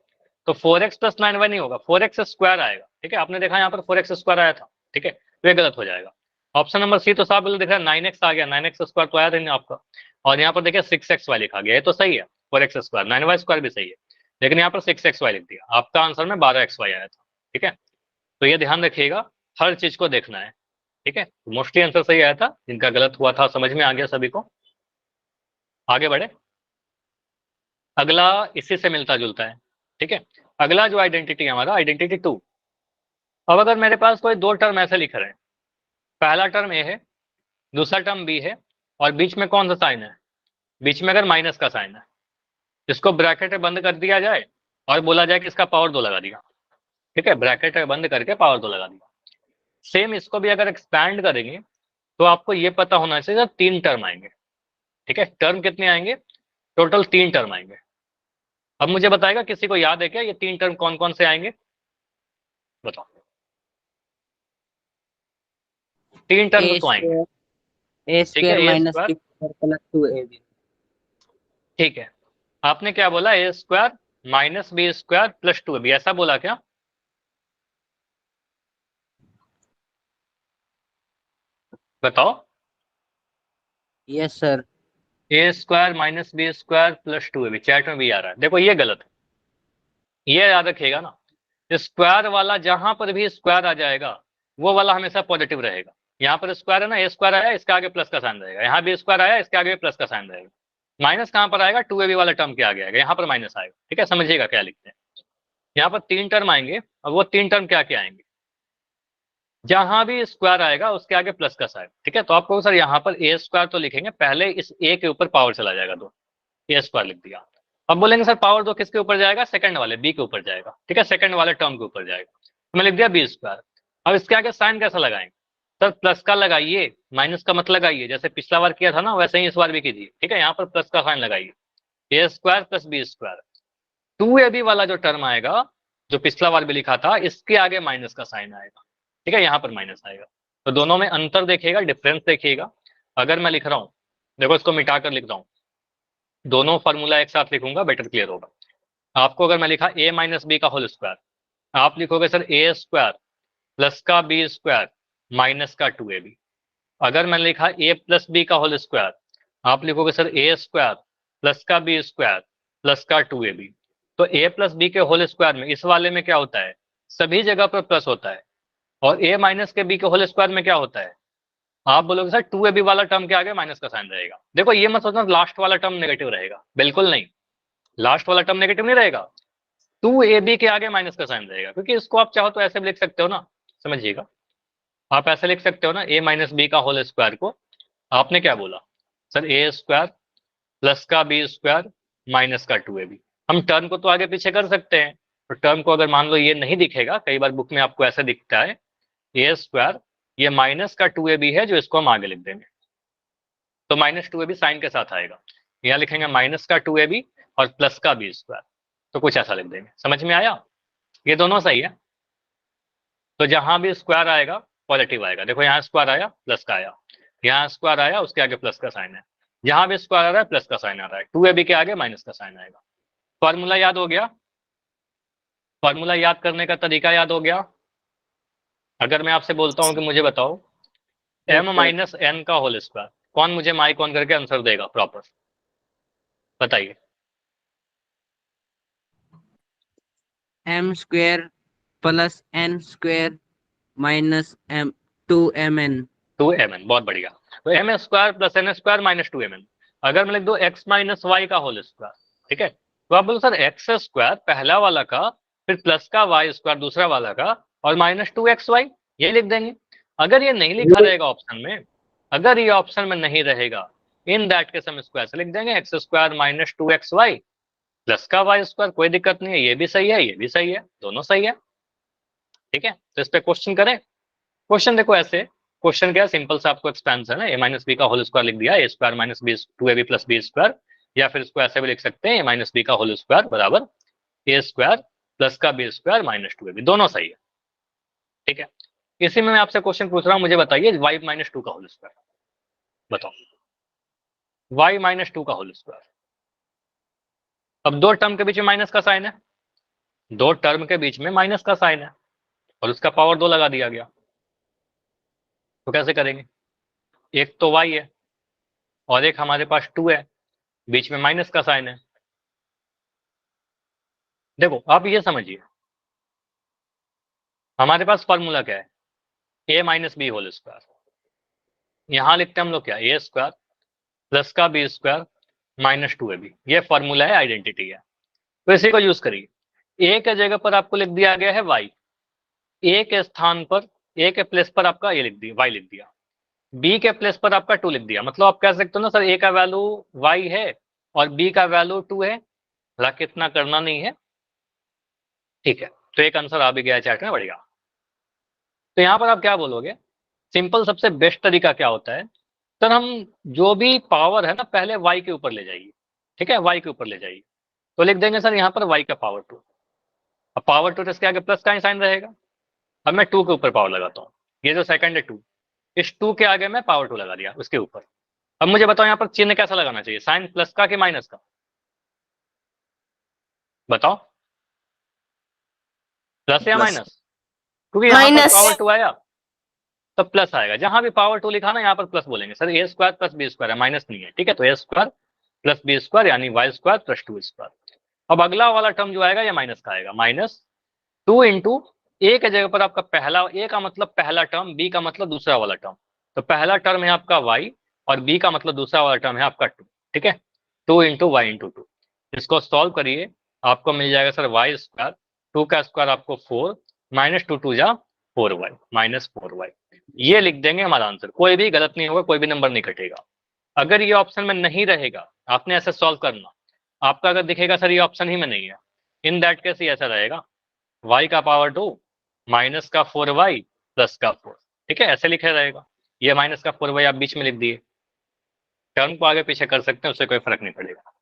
तो 4x प्लस 9y नहीं होगा, 4x स्क्वायर आएगा। ठीक है, आपने देखा यहाँ पर 4x स्क्वायर आया था। ठीक है, तो ये गलत हो जाएगा। ऑप्शन नंबर सी तो साफ बिल्कुल दिख रहा है, 9x आ गया, 9x स्क्वायर तो आया था नहीं आपका, और यहाँ पर देखिए 6xy लिखा गया, ये तो सही है, 4x स्क्वायर, 9y स्क्वायर भी सही है, लेकिन यहाँ पर 6xy लिख दिया, आपका आंसर में 12xy आया था। ठीक है, तो ये ध्यान रखिएगा, हर चीज को देखना है। ठीक है, मोस्टली आंसर सही आया था, जिनका गलत हुआ था समझ में आ गया सभी को। आगे बढ़े, अगला इसी से मिलता जुलता है। ठीक है, अगला जो आइडेंटिटी है हमारा, आइडेंटिटी 2। अब अगर मेरे पास कोई दो टर्म ऐसे लिख रहे हैं, पहला टर्म ए है, दूसरा टर्म बी है, और बीच में कौन सा साइन है, बीच में अगर माइनस का साइन है, इसको ब्रैकेट में बंद कर दिया जाए और बोला जाए कि इसका पावर 2 लगा दिया। ठीक है, ब्रैकेट में बंद करके पावर 2 लगा दिया। सेम इसको भी अगर एक्सपैंड करेंगे तो आपको ये पता होना चाहिए 3 टर्म आएंगे। ठीक है, टर्म कितने आएंगे, टोटल 3 टर्म आएंगे। अब मुझे बताएगा, किसी को याद है क्या ये 3 टर्म कौन कौन से आएंगे, बताओ। 3 टर्म ए तो आएंगे। स्क्वायर, ए ठीक है, square a minus square, b square plus 2ab। ठीक है, आपने क्या बोला, a square minus b square plus 2ab, ऐसा बोला क्या, बताओ। Yes sir. A square minus b square plus 2ab, chat में भी आ रहा है, देखो ये गलत है, ये याद रखिएगा ना। स्क्वायर वाला जहां पर भी स्क्वायर आ जाएगा वो वाला हमेशा पॉजिटिव रहेगा। यहाँ पर स्क्वायर है ना, ए स्क्वायर आया, इसके आगे प्लस का साइन रहेगा। यहाँ भी स्क्वायर आया, इसके आगे प्लस का साइन रहेगा। माइनस कहाँ पर आएगा, 2ab वाला टर्म के आगे आएगा, यहाँ पर माइनस आएगा। ठीक है, समझिएगा क्या लिखते हैं। यहाँ पर 3 टर्म आएंगे और वो 3 टर्म क्या क्या आएंगे, जहां भी स्क्वायर आएगा उसके आगे प्लस का साइन। ठीक है, तो आपको सर यहाँ पर ए स्क्वायर तो लिखेंगे, पहले इस ए के ऊपर पावर चला जाएगा 2, ए स्क्वायर लिख दिया। अब बोलेंगे सर पावर 2 किसके ऊपर जाएगा, सेकंड वाले बी के ऊपर जाएगा। ठीक है, सेकंड वाले टर्म के ऊपर जाएगा, तो मैं लिख दिया बी स्क्वायर। अब इसके आगे साइन कैसा लगाएंगे सर, प्लस का लगाइए, माइनस का मत लगाइए, जैसे पिछला बार किया था ना वैसे ही इस बार भी कीजिए। ठीक है, यहाँ पर प्लस का साइन लगाइए, a square plus b square. 2ab वाला जो टर्म आएगा जो पिछला बार भी लिखा था, इसके आगे माइनस का साइन आएगा। ठीक है, यहाँ पर माइनस आएगा, तो दोनों में अंतर देखिएगा, डिफरेंस देखिएगा। अगर मैं लिख रहा हूँ, देखो इसको मिटा कर लिख रहा हूँ, दोनों फॉर्मूला एक साथ लिखूंगा, बेटर क्लियर होगा आपको। अगर मैं लिखा a माइनस बी का होल स्क्वायर, आप लिखोगे सर ए स्क्वायर प्लस का बी स्क्वायर माइनस का 2ab। अगर मैंने लिखा a प्लस बी का होल स्क्वायर, आप लिखोगे सर ए स्क्वायर प्लस का बी स्क्वायर प्लस का 2ab। तो a प्लस बी के होल स्क्वायर में इस वाले में क्या होता है, सभी जगह पर प्लस होता है, और a माइनस के बी के होल स्क्वायर में क्या होता है, आप बोलोगे सर 2ab वाला टर्म के आगे माइनस का साइन रहेगा। देखो ये मत सोचना लास्ट वाला टर्म नेगेटिव रहेगा, बिल्कुल नहीं, लास्ट वाला टर्म नेगेटिव नहीं रहेगा, 2ab के आगे माइनस का साइन रहेगा, क्योंकि इसको आप चाहो तो ऐसे भी लिख सकते हो ना, समझिएगा, आप ऐसे लिख सकते हो ना, a माइनस बी का होल स्क्वायर को आपने क्या बोला सर, ए स्क्वायर प्लस का बी स्क्वायर माइनस का 2ab। हम टर्म को तो आगे पीछे कर सकते हैं, तो टर्म को अगर मान लो ये नहीं दिखेगा, कई बार बुक में आपको ऐसा दिखता है ए स्क्वायर, ये माइनस का 2ab है जो इसको हम आगे लिख देंगे, तो माइनस 2ab साइन के साथ आएगा, यहाँ लिखेंगे माइनस का 2ab और प्लस का बी स्क्वायर, तो कुछ ऐसा लिख देंगे। समझ में आया, ये दोनों सही है। तो जहां भी स्क्वायर आएगा पॉजिटिव आएगा, देखो यहाँ स्क्वायर आया प्लस का आया, यहाँ स्क्वायर आया उसके आगे प्लस का साइन है, जहां भी स्क्वायर आ रहा है प्लस का साइन आ रहा है, 2ab के आगे माइनस का साइन आएगा। फॉर्मूला याद हो गया, फॉर्मूला याद करने का तरीका याद हो गया। अगर मैं आपसे बोलता हूँ कि मुझे बताओ m माइनस n का होल स्क्वायर, कौन मुझे माइक ऑन करके आंसर देगा प्रॉपर, बताइए। m square plus n square minus m 2mn। 2mn, बहुत बढ़िया। तो m square plus n square minus 2mn। अगर मैं लिख दो x माइनस वाई का होल स्क्वायर, ठीक है, तो आप बोलो सर एक्स स्क्वायर पहला वाला का, फिर प्लस का वाई स्क्वायर दूसरा वाला का, और माइनस 2xy, ये लिख देंगे। अगर ये नहीं लिखा रहेगा ऑप्शन में, अगर ये ऑप्शन में नहीं रहेगा, इन दैट केस हम स्क्वायर से लिख देंगे x square minus 2xy plus का वाई स्क्वायर, कोई दिक्कत नहीं है, ये भी सही है ये भी सही है, दोनों सही है। ठीक है, तो इस पे क्वेश्चन करें। क्वेश्चन देखो ऐसे, क्वेश्चन क्या है, सिंपल सा आपको एक्सपेंशन है, ए माइनस बी का होल स्क्वायर लिख दिया, a square minus b 2ab plus b square, या फिर इसको ऐसे भी लिख सकते हैं, ए माइनस बी का होल स्क्वायर बराबर ए स्क्वायर प्लस का बी स्क्वायर माइनस 2ab, दोनों सही है। ठीक है, इसी में मैं आपसे क्वेश्चन पूछ रहा हूँ, मुझे बताइए वाई माइनस 2 का होल स्क्वायर, बताओ वाई माइनस 2 का होल स्क्वायर। अब दो टर्म के बीच में माइनस का साइन है, दो टर्म के बीच में माइनस का साइन है, और उसका पावर 2 लगा दिया गया, तो कैसे करेंगे, एक तो y है और एक हमारे पास 2 है, बीच में माइनस का साइन है। देखो आप ये समझिए, हमारे पास फॉर्मूला क्या है, a minus b whole square, यहां लिखते हैं हम लोग क्या, ए स्क्वायर प्लस का बी स्क्वायर माइनस 2ab, ये फॉर्मूला है, आइडेंटिटी है, तो इसी को यूज करिए। a के जगह पर आपको लिख दिया गया है y, a के स्थान पर, a के प्लेस पर आपका ये लिख दिया y लिख दिया, b के प्लेस पर आपका 2 लिख दिया। मतलब आप कह सकते हो ना सर a का वैल्यू y है और b का वैल्यू 2 है, हालांकि इतना करना नहीं है। ठीक है, तो एक आंसर आ भी गया चैट में, बढ़िया। तो यहाँ पर आप क्या बोलोगे, सिंपल सबसे बेस्ट तरीका क्या होता है सर, हम जो भी पावर है ना पहले y के ऊपर ले जाइए। ठीक है, y के ऊपर ले जाइए, तो लिख देंगे सर यहाँ पर y का पावर 2, अब पावर 2 इसके आगे प्लस का ही साइन रहेगा। अब मैं 2 के ऊपर पावर लगाता हूँ, ये जो सेकंड है 2, इस 2 के आगे मैं पावर 2 लगा दिया उसके ऊपर। अब मुझे बताओ यहाँ पर चिन्ह कैसा लगाना चाहिए, साइन प्लस का कि माइनस का, बताओ, प्लस या माइनस, क्योंकि यहाँ पर पावर 2 आया तो प्लस आएगा, जहां भी पावर 2 लिखा ना यहाँ पर प्लस बोलेंगे sir, a square plus b square है, माइनस नहीं है। ठीक है, तो a square plus b square यानी वाई स्क्वायर प्लस 2 स्क्वायर। अब अगला वाला टर्म जो आएगा ये माइनस का आएगा, माइनस 2 इंटू ए के जगह पर आपका पहला, ए का मतलब पहला टर्म, बी का मतलब दूसरा वाला टर्म, तो पहला टर्म है आपका y और b का मतलब दूसरा वाला टर्म है आपका 2, ठीक है। 2 इंटू वाई इंटू 2, इसको सॉल्व करिए, आपको मिल जाएगा सर वाई स्क्वायर, 2 का स्क्वायर आपको 4, माइनस 2 2 जा 4y, माइनस 4y, ये लिख देंगे हमारा आंसर। कोई भी गलत नहीं होगा, कोई भी नंबर नहीं कटेगा। अगर ये ऑप्शन में नहीं रहेगा, आपने ऐसे सॉल्व करना, आपका अगर दिखेगा सर ये ऑप्शन ही में नहीं है, इन दैट केस ये ऐसा रहेगा, y का पावर 2 माइनस का 4y प्लस का 4, ठीक है, ऐसे लिखा रहेगा। ये माइनस का 4y आप बीच में लिख दिए, टर्म को आगे पीछे कर सकते हैं, उससे कोई फर्क नहीं पड़ेगा,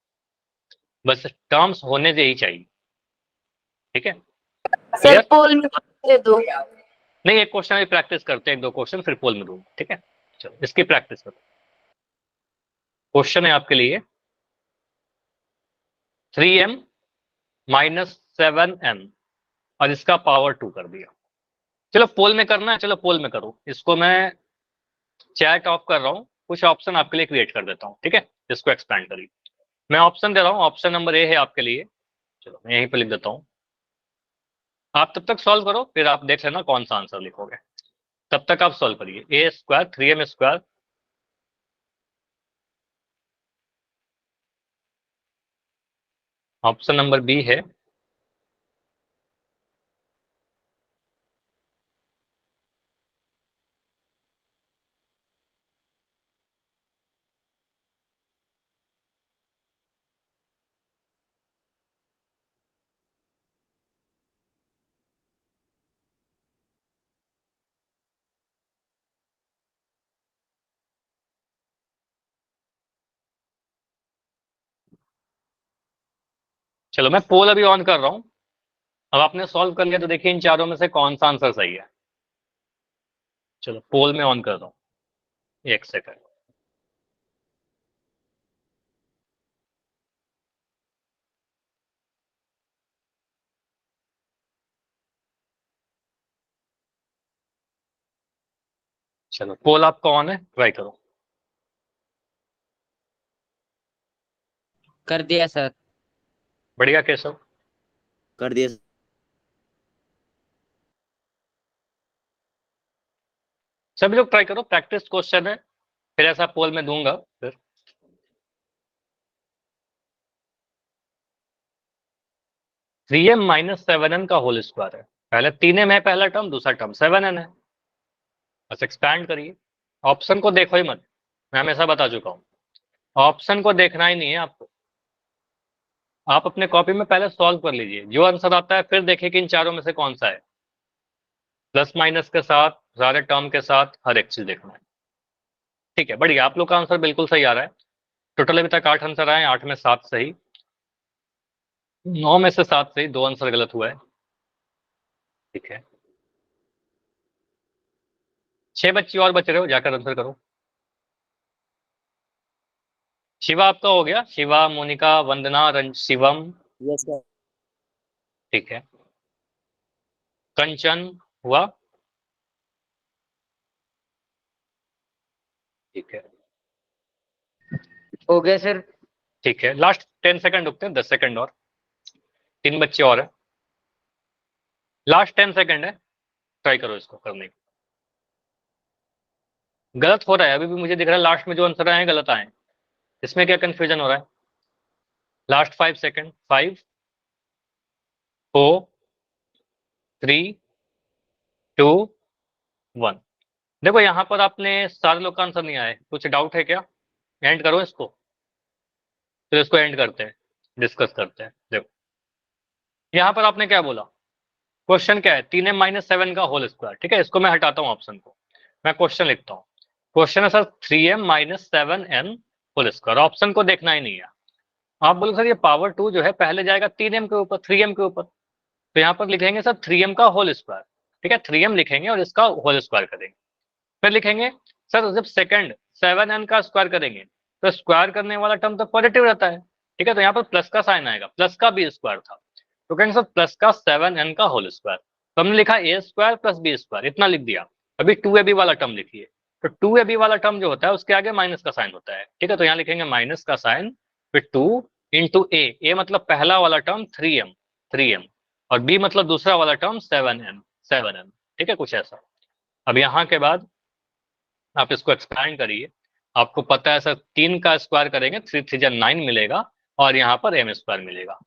बस टर्म्स होने से ही चाहिए, ठीक है। सर पोल में दे दो। नहीं, एक क्वेश्चन अभी प्रैक्टिस करते हैं, एक दो क्वेश्चन फिर पोल में दूंगा, ठीक है। चलो इसकी प्रैक्टिस करते हैं। क्वेश्चन है आपके लिए 3m माइनस 7n और इसका पावर 2 कर दिया। चलो पोल में करना है, चलो पोल में करो, इसको मैं चैट ऑफ कर रहा हूँ, कुछ ऑप्शन आपके लिए क्रिएट कर देता हूँ, ठीक है, इसको एक्सपैंड करिए। मैं ऑप्शन दे रहा हूँ, ऑप्शन नंबर ए है आपके लिए, चलो मैं यहीं पे लिख देता हूँ, आप तब तक सॉल्व करो, फिर आप देख लेना कौन सा आंसर लिखोगे, तब तक आप सॉल्व करिए। A square 3m square, option number b है, चलो मैं पोल अभी ऑन कर रहा हूँ। अब आपने सॉल्व कर लिया तो देखिए इन चारों में से कौन सा आंसर सही है। चलो पोल में ऑन कर रहा हूँ, एक सेकंड। चलो पोल आपका ऑन है, ट्राई करो। कर दिया सर। बढ़िया केशव, कर दिया। सभी लोग ट्राई करो, प्रैक्टिस क्वेश्चन है, फिर ऐसा पोल में दूंगा फिर। थ्री एम माइनस 7n का होल स्क्वायर है, पहले 3m है पहला टर्म, दूसरा टर्म 7n है, बस एक्सपैंड करिए। ऑप्शन को देखो ही मत, मैं हमेशा बता चुका हूँ, ऑप्शन को देखना ही नहीं है आपको, आप अपने कॉपी में पहले सॉल्व कर लीजिए, जो आंसर आता है फिर देखिए कि इन चारों में से कौन सा है, प्लस माइनस के साथ, सारे टर्म के साथ, हर एक चीज देखना है, ठीक है। बढ़िया, आप लोग का आंसर बिल्कुल सही आ रहा है। टोटल अभी तक 8 आंसर आए, 8 में 7 सही, 9 में से 7 सही, 2 आंसर गलत हुआ है, ठीक है। 6 बच्चे और बच रहे हो, जाकर आंसर करो। शिवा आपका हो गया, शिवा, मोनिका, वंदना, शिवम, यस सर। ठीक है। कंचन हुआ, ठीक है, हो गया सर। ठीक है। लास्ट 10 सेकंड रुकते हैं, 10 सेकंड और, 3 बच्चे और है, लास्ट 10 सेकंड है, ट्राई करो इसको करने की। गलत हो रहा है, अभी भी मुझे दिख रहा है लास्ट में जो आंसर आए हैं गलत आए हैं, इसमें क्या कंफ्यूजन हो रहा है। Last 5 second, 5 4 3 2 1। देखो यहाँ पर आपने सारे लोग का आंसर नहीं आए, कुछ डाउट है क्या? एंड करो इसको, तो इसको एंड करते हैं, डिस्कस करते हैं। देखो यहाँ पर आपने क्या बोला, क्वेश्चन क्या है, 3m माइनस 7 का होल स्क्वायर, ठीक है, इसको मैं हटाता हूँ ऑप्शन को, मैं क्वेश्चन लिखता हूँ। क्वेश्चन है sir 3m minus 7n whole square, option को देखना ही नहीं है। आप बोलो सर ये पावर 2 जो है पहले जाएगा 3m के ऊपर, 3m के ऊपर, तो यहाँ पर लिखेंगे सर 3m का होल स्क्वायर, ठीक है, 3m लिखेंगे और इसका होल स्क्वायर करेंगे, फिर लिखेंगे सर जब सेकंड 7n का स्क्वायर करेंगे तो स्क्वायर करने वाला टर्म तो पॉजिटिव रहता है, ठीक है, तो यहाँ पर प्लस का साइन आएगा, प्लस का बी स्क्वायर था, तो कहेंगे सर प्लस का 7n का होल स्क्वायर, तो हमने लिखा ए स्क्वायर प्लस बी स्क्वायर, इतना लिख दिया। अभी 2ab वाला टर्म लिखिए, तो 2ab वाला टर्म जो होता है उसके आगे माइनस का साइन होता है, ठीक है, तो यहाँ लिखेंगे माइनस का साइन, फिर 2 इंटू ए मतलब पहला वाला टर्म 3m, 3m और b मतलब दूसरा वाला टर्म 7n, ठीक है, कुछ ऐसा। अब यहाँ के बाद आप इसको एक्सपैंड करिए, आपको पता है सर 3 का स्क्वायर करेंगे 3 3 जा 9 मिलेगा और यहाँ पर m स्क्वायर मिलेगा।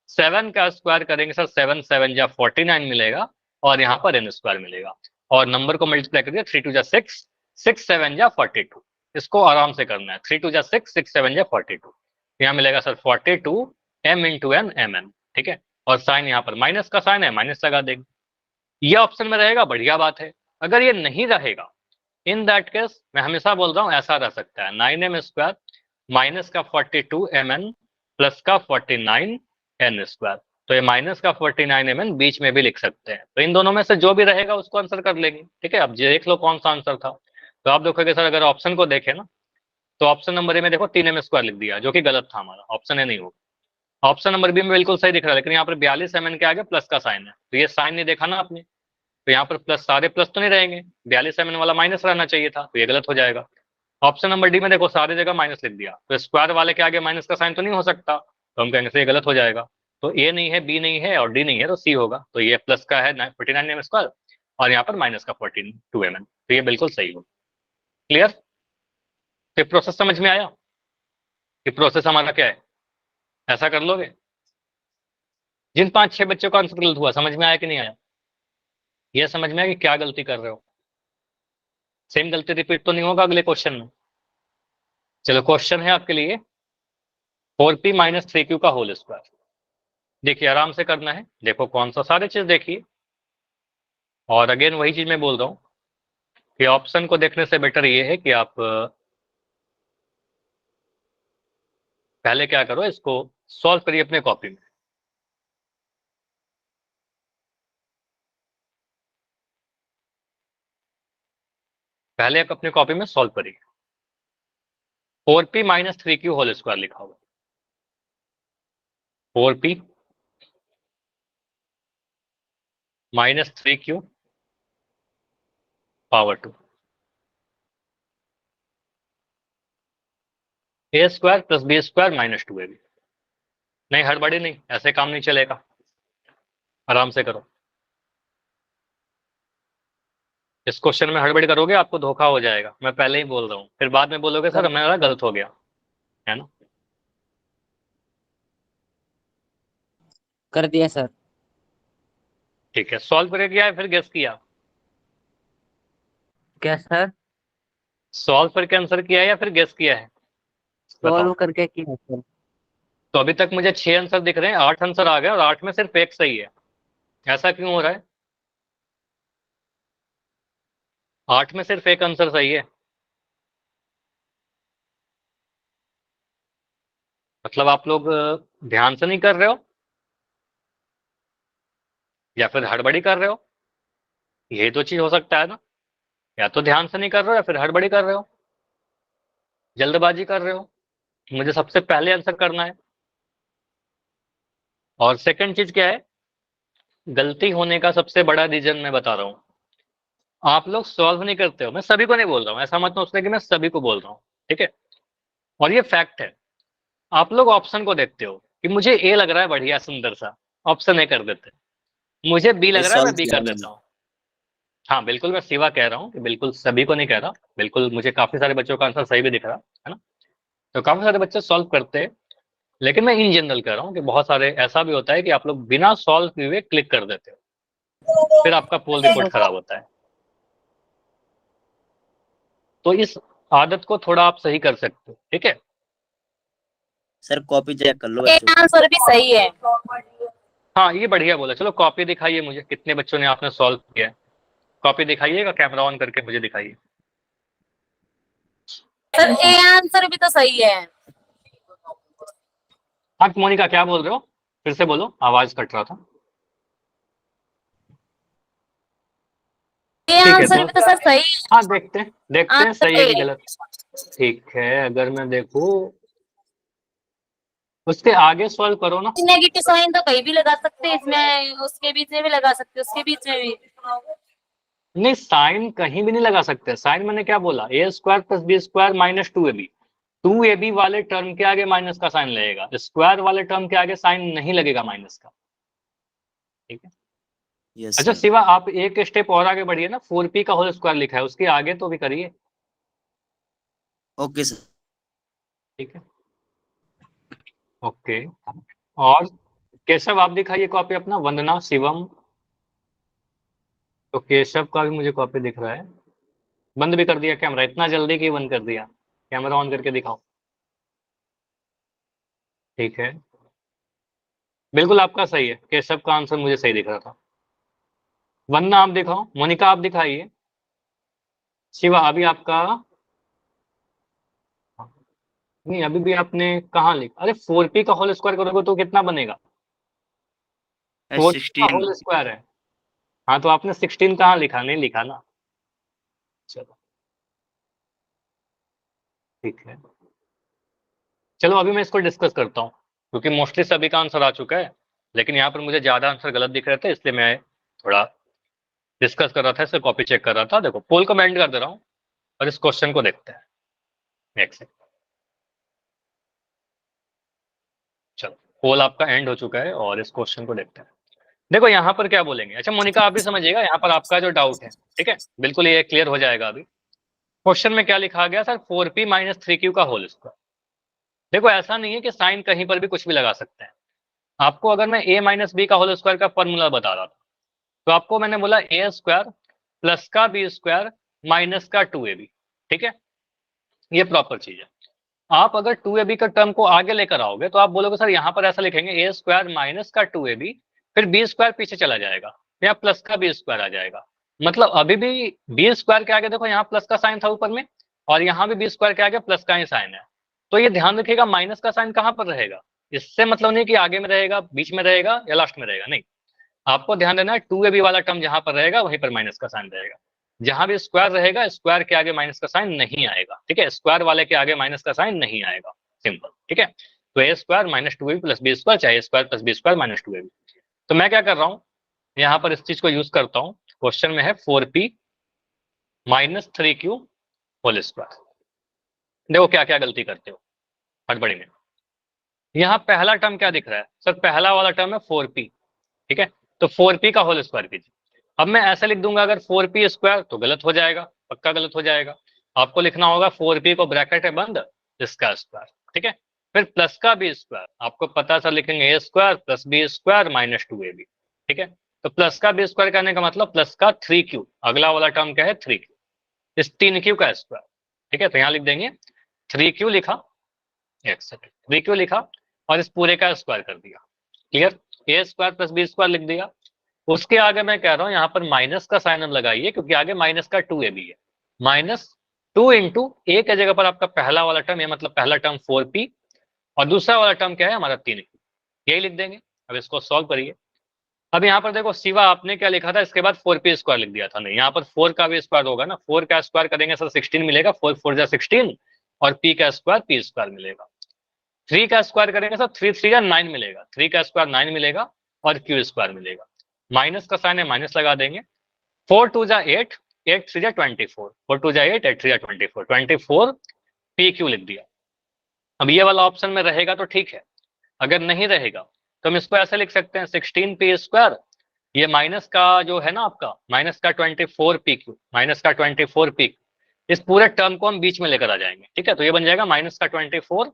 7 का स्क्वायर करेंगे सर 7 7 जा 49 मिलेगा और यहाँ पर n स्क्वायर मिलेगा। और नंबर को मल्टीप्लाई करिए 3 2 जा 6 6 7 जा 42। इसको आराम से करना है, 3 2 जा 6 6 7 जा 42। यहाँ मिलेगा sir 42 m into n mn, ठीक है। और साइन यहाँ पर माइनस का साइन है, माइनस लगा देंगे। ये ऑप्शन में रहेगा, बढ़िया बात है। अगर ये नहीं रहेगा, इन दैट केस मैं हमेशा बोल रहा हूँ ऐसा रह सकता है 9m स्क्वायर माइनस का 42 mn प्लस का 49 n स्क्वायर। तो ये माइनस का 49 mn बीच में भी लिख सकते हैं। तो इन दोनों में से जो भी रहेगा उसको आंसर कर लेंगे, ठीक है। अब देख लो कौन सा आंसर था। तो आप देखोगे सर अगर ऑप्शन को देखें ना, तो ऑप्शन नंबर ए में देखो 3m स्क्वायर लिख दिया, जो कि गलत था, हमारा ऑप्शन ए नहीं होगा। ऑप्शन नंबर बी में बिल्कुल सही दिख रहा है, लेकिन यहाँ पर 42 mn के आगे प्लस का साइन है, तो ये साइन नहीं देखा ना आपने, तो यहाँ पर प्लस, सारे प्लस तो नहीं रहेंगे, 42 mn वाला माइनस रहना चाहिए था, तो ये गलत हो जाएगा। ऑप्शन नंबर डी में देखो सारी जगह माइनस लिख दिया, तो स्क्वायर वाले के आगे माइनस का साइन तो नहीं हो सकता, तो हम कहेंगे ये गलत हो जाएगा। तो ए नहीं है, बी नहीं है और डी नहीं है, तो सी होगा। तो ये प्लस का है 49 m स्क्वायर और यहाँ पर माइनस का 42 mn, तो ये बिल्कुल सही होगा। क्लियर? तो प्रोसेस समझ में आया कि प्रोसेस हमारा क्या है, ऐसा कर लोगे। जिन 5-6 बच्चों का आंसर गलत हुआ, समझ में आया कि नहीं आया? ये समझ में आया कि क्या गलती कर रहे हो, सेम गलती रिपीट तो नहीं होगा अगले क्वेश्चन में। चलो क्वेश्चन है आपके लिए 4p माइनस 3q का होल स्क्वायर। देखिए आराम से करना है, देखो कौन सा, सारे चीज देखिए। और अगेन वही चीज मैं बोल रहा हूँ कि ऑप्शन को देखने से बेटर ये है कि आप पहले क्या करो, इसको सॉल्व करिए अपने कॉपी में। पहले आप अपने कॉपी में सॉल्व करिए। 4p minus 3q whole square लिखा हुआ, 4p minus 3q power 2, a square plus b square minus 2ab। नहीं हड़बड़ी नहीं, ऐसे काम नहीं चलेगा, आराम से करो। इस क्वेश्चन में हड़बड़ी करोगे आपको धोखा हो जाएगा, मैं पहले ही बोल रहा हूँ, फिर बाद में बोलोगे सर मेरा गलत हो गया, है ना। कर दिया सर। ठीक है, सॉल्व करके किया है फिर गेस किया? क्या सर? सॉल्व करके आंसर किया है या फिर गेस किया है? सॉल्व बताओ। करके किया सर। तो अभी तक मुझे 6 आंसर दिख रहे हैं, 8 आंसर आ गए और 8 में सिर्फ एक सही है। ऐसा क्यों हो रहा है? 8 में सिर्फ एक आंसर सही है, मतलब आप लोग ध्यान से नहीं कर रहे हो या फिर हड़बड़ी कर रहे हो, ये तो चीज हो सकता है ना। या तो ध्यान से नहीं कर रहे हो या फिर हड़बड़ी कर रहे हो, जल्दबाजी कर रहे हो। मुझे सबसे पहले आंसर करना है। और सेकंड चीज क्या है, गलती होने का सबसे बड़ा रीजन मैं बता रहा हूँ, आप लोग सॉल्व नहीं करते हो। मैं सभी को नहीं बोल रहा हूँ, ऐसा मत सोचना कि मैं सभी को बोल रहा हूँ, ठीक है। और ये फैक्ट है, आप लोग ऑप्शन को देखते हो कि मुझे ए लग रहा है बढ़िया सुंदर सा, ऑप्शन ए कर देते, मुझे बी लग रहा है मैं सॉल्व बी किया कर देता हूँ। हाँ बिल्कुल, मैं सिवा कह रहा हूँ कि बिल्कुल सभी को नहीं कह रहा, बिल्कुल मुझे काफी सारे बच्चों का आंसर सही भी दिख रहा है ना। तो काफी सारे बच्चे सॉल्व करते हैं, लेकिन मैं इन जनरल कह रहा हूँ कि बहुत सारे ऐसा भी होता है कि आप लोग बिना सॉल्व किए हुए क्लिक कर देते हो, फिर आपका पोल रिपोर्ट खराब होता है। तो इस आदत को थोड़ा आप सही कर सकते हो, ठीक है। सर कॉपी चेक कर लो ये बच्चों। आंसर भी सही है। हाँ ये बढ़िया बोला। चलो कॉपी दिखाइए मुझे, कितने बच्चों ने आपने सॉल्व किया है, कॉपी दिखाइएगा, कैमरा ऑन करके मुझे दिखाइए। सर ए आंसर भी तो सही है। हाँ मोनिका क्या बोल रहे हो, फिर से बोलो, आवाज कट रहा था। ए ठीक है आंसर तो भी तो सर सही है। हाँ देखते हैं आंसर सही है कि ए। गलत। ठीक है, अगर मैं देखूं उसके आगे सॉल्व करो ना। नेगेटिव साइन तो कहीं भी लगा सकते हैं, इसमें उसके बीच में भी लगा सकते हैं, उसके बीच में भी। नहीं साइन कहीं भी नहीं लगा सकते, साइन मैंने क्या बोला, a square plus b square minus 2ab। 2ab वाले टर्म के आगे माइनस का साइन लगेगा, स्क्वायर वाले टर्म के आगे साइन नहीं लगेगा माइनस का, ठीक है। यस अच्छा सर। शिवा, आप एक स्टेप और आगे बढ़िए ना, 4p का होल स्क्वायर लिखा है, उसके आगे तो भी करिए। Okay sir. ठीक है, ओके। और केशव आप दिखाइए कॉपी अपना, वंदना शिवम। तो केशव का भी मुझे कॉपी दिख रहा है। बंद भी कर दिया कैमरा, इतना जल्दी क्यों बंद कर दिया? कैमरा ऑन करके दिखाओ। ठीक है, बिल्कुल आपका सही है, केशव का आंसर मुझे सही दिख रहा था। वंदना आप दिखाओ, मोनिका आप दिखाइए। शिवा अभी आपका नहीं, अभी भी आपने कहाँ लिखा? अरे 4p का होल स्क्वायर करोगे तो कितना बनेगा? 4p का 16। होल स्क्वायर है। हाँ तो आपने 16 कहाँ लिखा? नहीं लिखा ना। चलो ठीक है, चलो अभी मैं इसको डिस्कस करता हूँ, क्योंकि मोस्टली सभी का आंसर आ चुका है, लेकिन यहाँ पर मुझे ज्यादा आंसर गलत दिख रहे थे, इसलिए मैं थोड़ा डिस्कस कर रहा था, इसे कॉपी चेक कर रहा था। देखो पोल को मैं एंड कर दे रहा हूँ और इस क्वेश्चन को देखते हैं। एक सेकंड, चलो पोल आपका एंड हो चुका है और इस क्वेश्चन को देखते हैं। देखो यहाँ पर क्या बोलेंगे। अच्छा मोनिका आप भी समझिएगा यहाँ पर आपका जो डाउट है, ठीक है, बिल्कुल ये क्लियर हो जाएगा अभी। क्वेश्चन में क्या लिखा गया सर? 4p माइनस 3q का होल स्क्वायर। देखो ऐसा नहीं है कि साइन कहीं पर भी कुछ भी लगा सकते हैं। आपको अगर मैं a माइनस बी का होल स्क्वायर का फॉर्मूला बता रहा था, तो आपको मैंने बोला ए स्क्वायर प्लस का बी स्क्वायर माइनस का 2ab, ठीक है, ये प्रॉपर चीज है। आप अगर 2ab का टर्म को आगे लेकर आओगे तो आप बोलोगे सर यहाँ पर ऐसा लिखेंगे ए स्क्वायर माइनस का 2ab, फिर बी स्क्वायर पीछे चला जाएगा, यहाँ प्लस का बी स्क्वायर आ जाएगा। मतलब अभी भी बी स्क्वायर के आगे देखो यहाँ प्लस का साइन था ऊपर में, और यहाँ भी बी स्क्वायर के आगे प्लस का ही साइन है। तो ये ध्यान रखिएगा माइनस का साइन कहाँ पर रहेगा, इससे मतलब नहीं कि आगे में रहेगा, बीच में रहेगा या लास्ट में रहेगा, नहीं। आपको ध्यान देना है 2ab वाला टर्म जहां पर रहेगा वहीं पर माइनस का साइन रहेगा। जहां भी स्क्वायर रहेगा स्क्वायर के आगे माइनस का साइन नहीं आएगा, ठीक है, स्क्वायर वाले के आगे माइनस का साइन नहीं आएगा, सिंपल, ठीक है। तो a square minus 2ab plus b square, चाहे square plus b square minus 2ab। तो मैं क्या कर रहा हूँ, यहाँ पर इस चीज को यूज करता हूँ। क्वेश्चन में है 4p minus 3q whole square. देखो क्या क्या गलती करते हो हड़बड़ी में। यहाँ पहला टर्म क्या दिख रहा है सर? पहला वाला टर्म है 4p, ठीक है, तो 4p का होल स्क्वायर कीजिए। अब मैं ऐसा लिख दूंगा अगर 4p स्क्वायर, तो गलत हो जाएगा, पक्का गलत हो जाएगा। आपको लिखना होगा 4p को ब्रैकेट है बंद, इसका स्क्वायर, ठीक है, फिर प्लस का बी स्क्वायर, आपको पता सर लिखेंगे a square plus b square minus 2ab, ठीक है। तो प्लस का बी स्क्वायर करने का मतलब प्लस का 3q, अगला वाला टर्म क्या है 3q, इस 3q का स्क्वायर, ठीक है। तो यहाँ लिख देंगे 3q लिखा, एक सेकंड 3q लिखा और इस पूरे का स्क्वायर कर दिया, क्लियर। ए स्क्वायर प्लस बी स्क्वायर लिख दिया। उसके आगे मैं कह रहा हूं यहाँ पर माइनस का साइन हम लगाइए, क्योंकि आगे माइनस का 2ab है। माइनस 2 इंटू ए के जगह पर आपका पहला वाला टर्म, ये मतलब पहला टर्म 4p और दूसरा वाला टर्म क्या है हमारा 3q, यही लिख देंगे। अब इसको सॉल्व करिए। अब यहाँ पर देखो शिवा आपने क्या लिखा था, इसके बाद 4p स्क्वायर लिख दिया था, नहीं यहाँ पर 4 का भी स्क्वायर होगा ना, 4 का स्क्वायर करेंगे सर 16 मिलेगा, 4 4 जा 16 और p का स्क्वायर p स्क्वायर मिलेगा। 3 का स्क्वायर करेंगे सर 3 3 या 9 मिलेगा, 3 का स्क्वायर 9 मिलेगा और q स्क्वायर मिलेगा। माइनस का साइन है माइनस लगा देंगे। 4 2 जा 8, 8 3 जा 24, 4 2 जा 8, 8 3 जा 24, 24 पी क्यू लिख दिया। अब ये वाला ऑप्शन में रहेगा तो ठीक है, अगर नहीं रहेगा तो हम इसको ऐसे लिख सकते हैं 16 पी स्क्वायर, ये माइनस का जो है ना आपका माइनस का 24 पी क्यू, माइनस का 24 पी क्यू, इस पूरे टर्म को हम बीच में लेकर आ जाएंगे, ठीक है। तो ये बन जाएगा माइनस का 24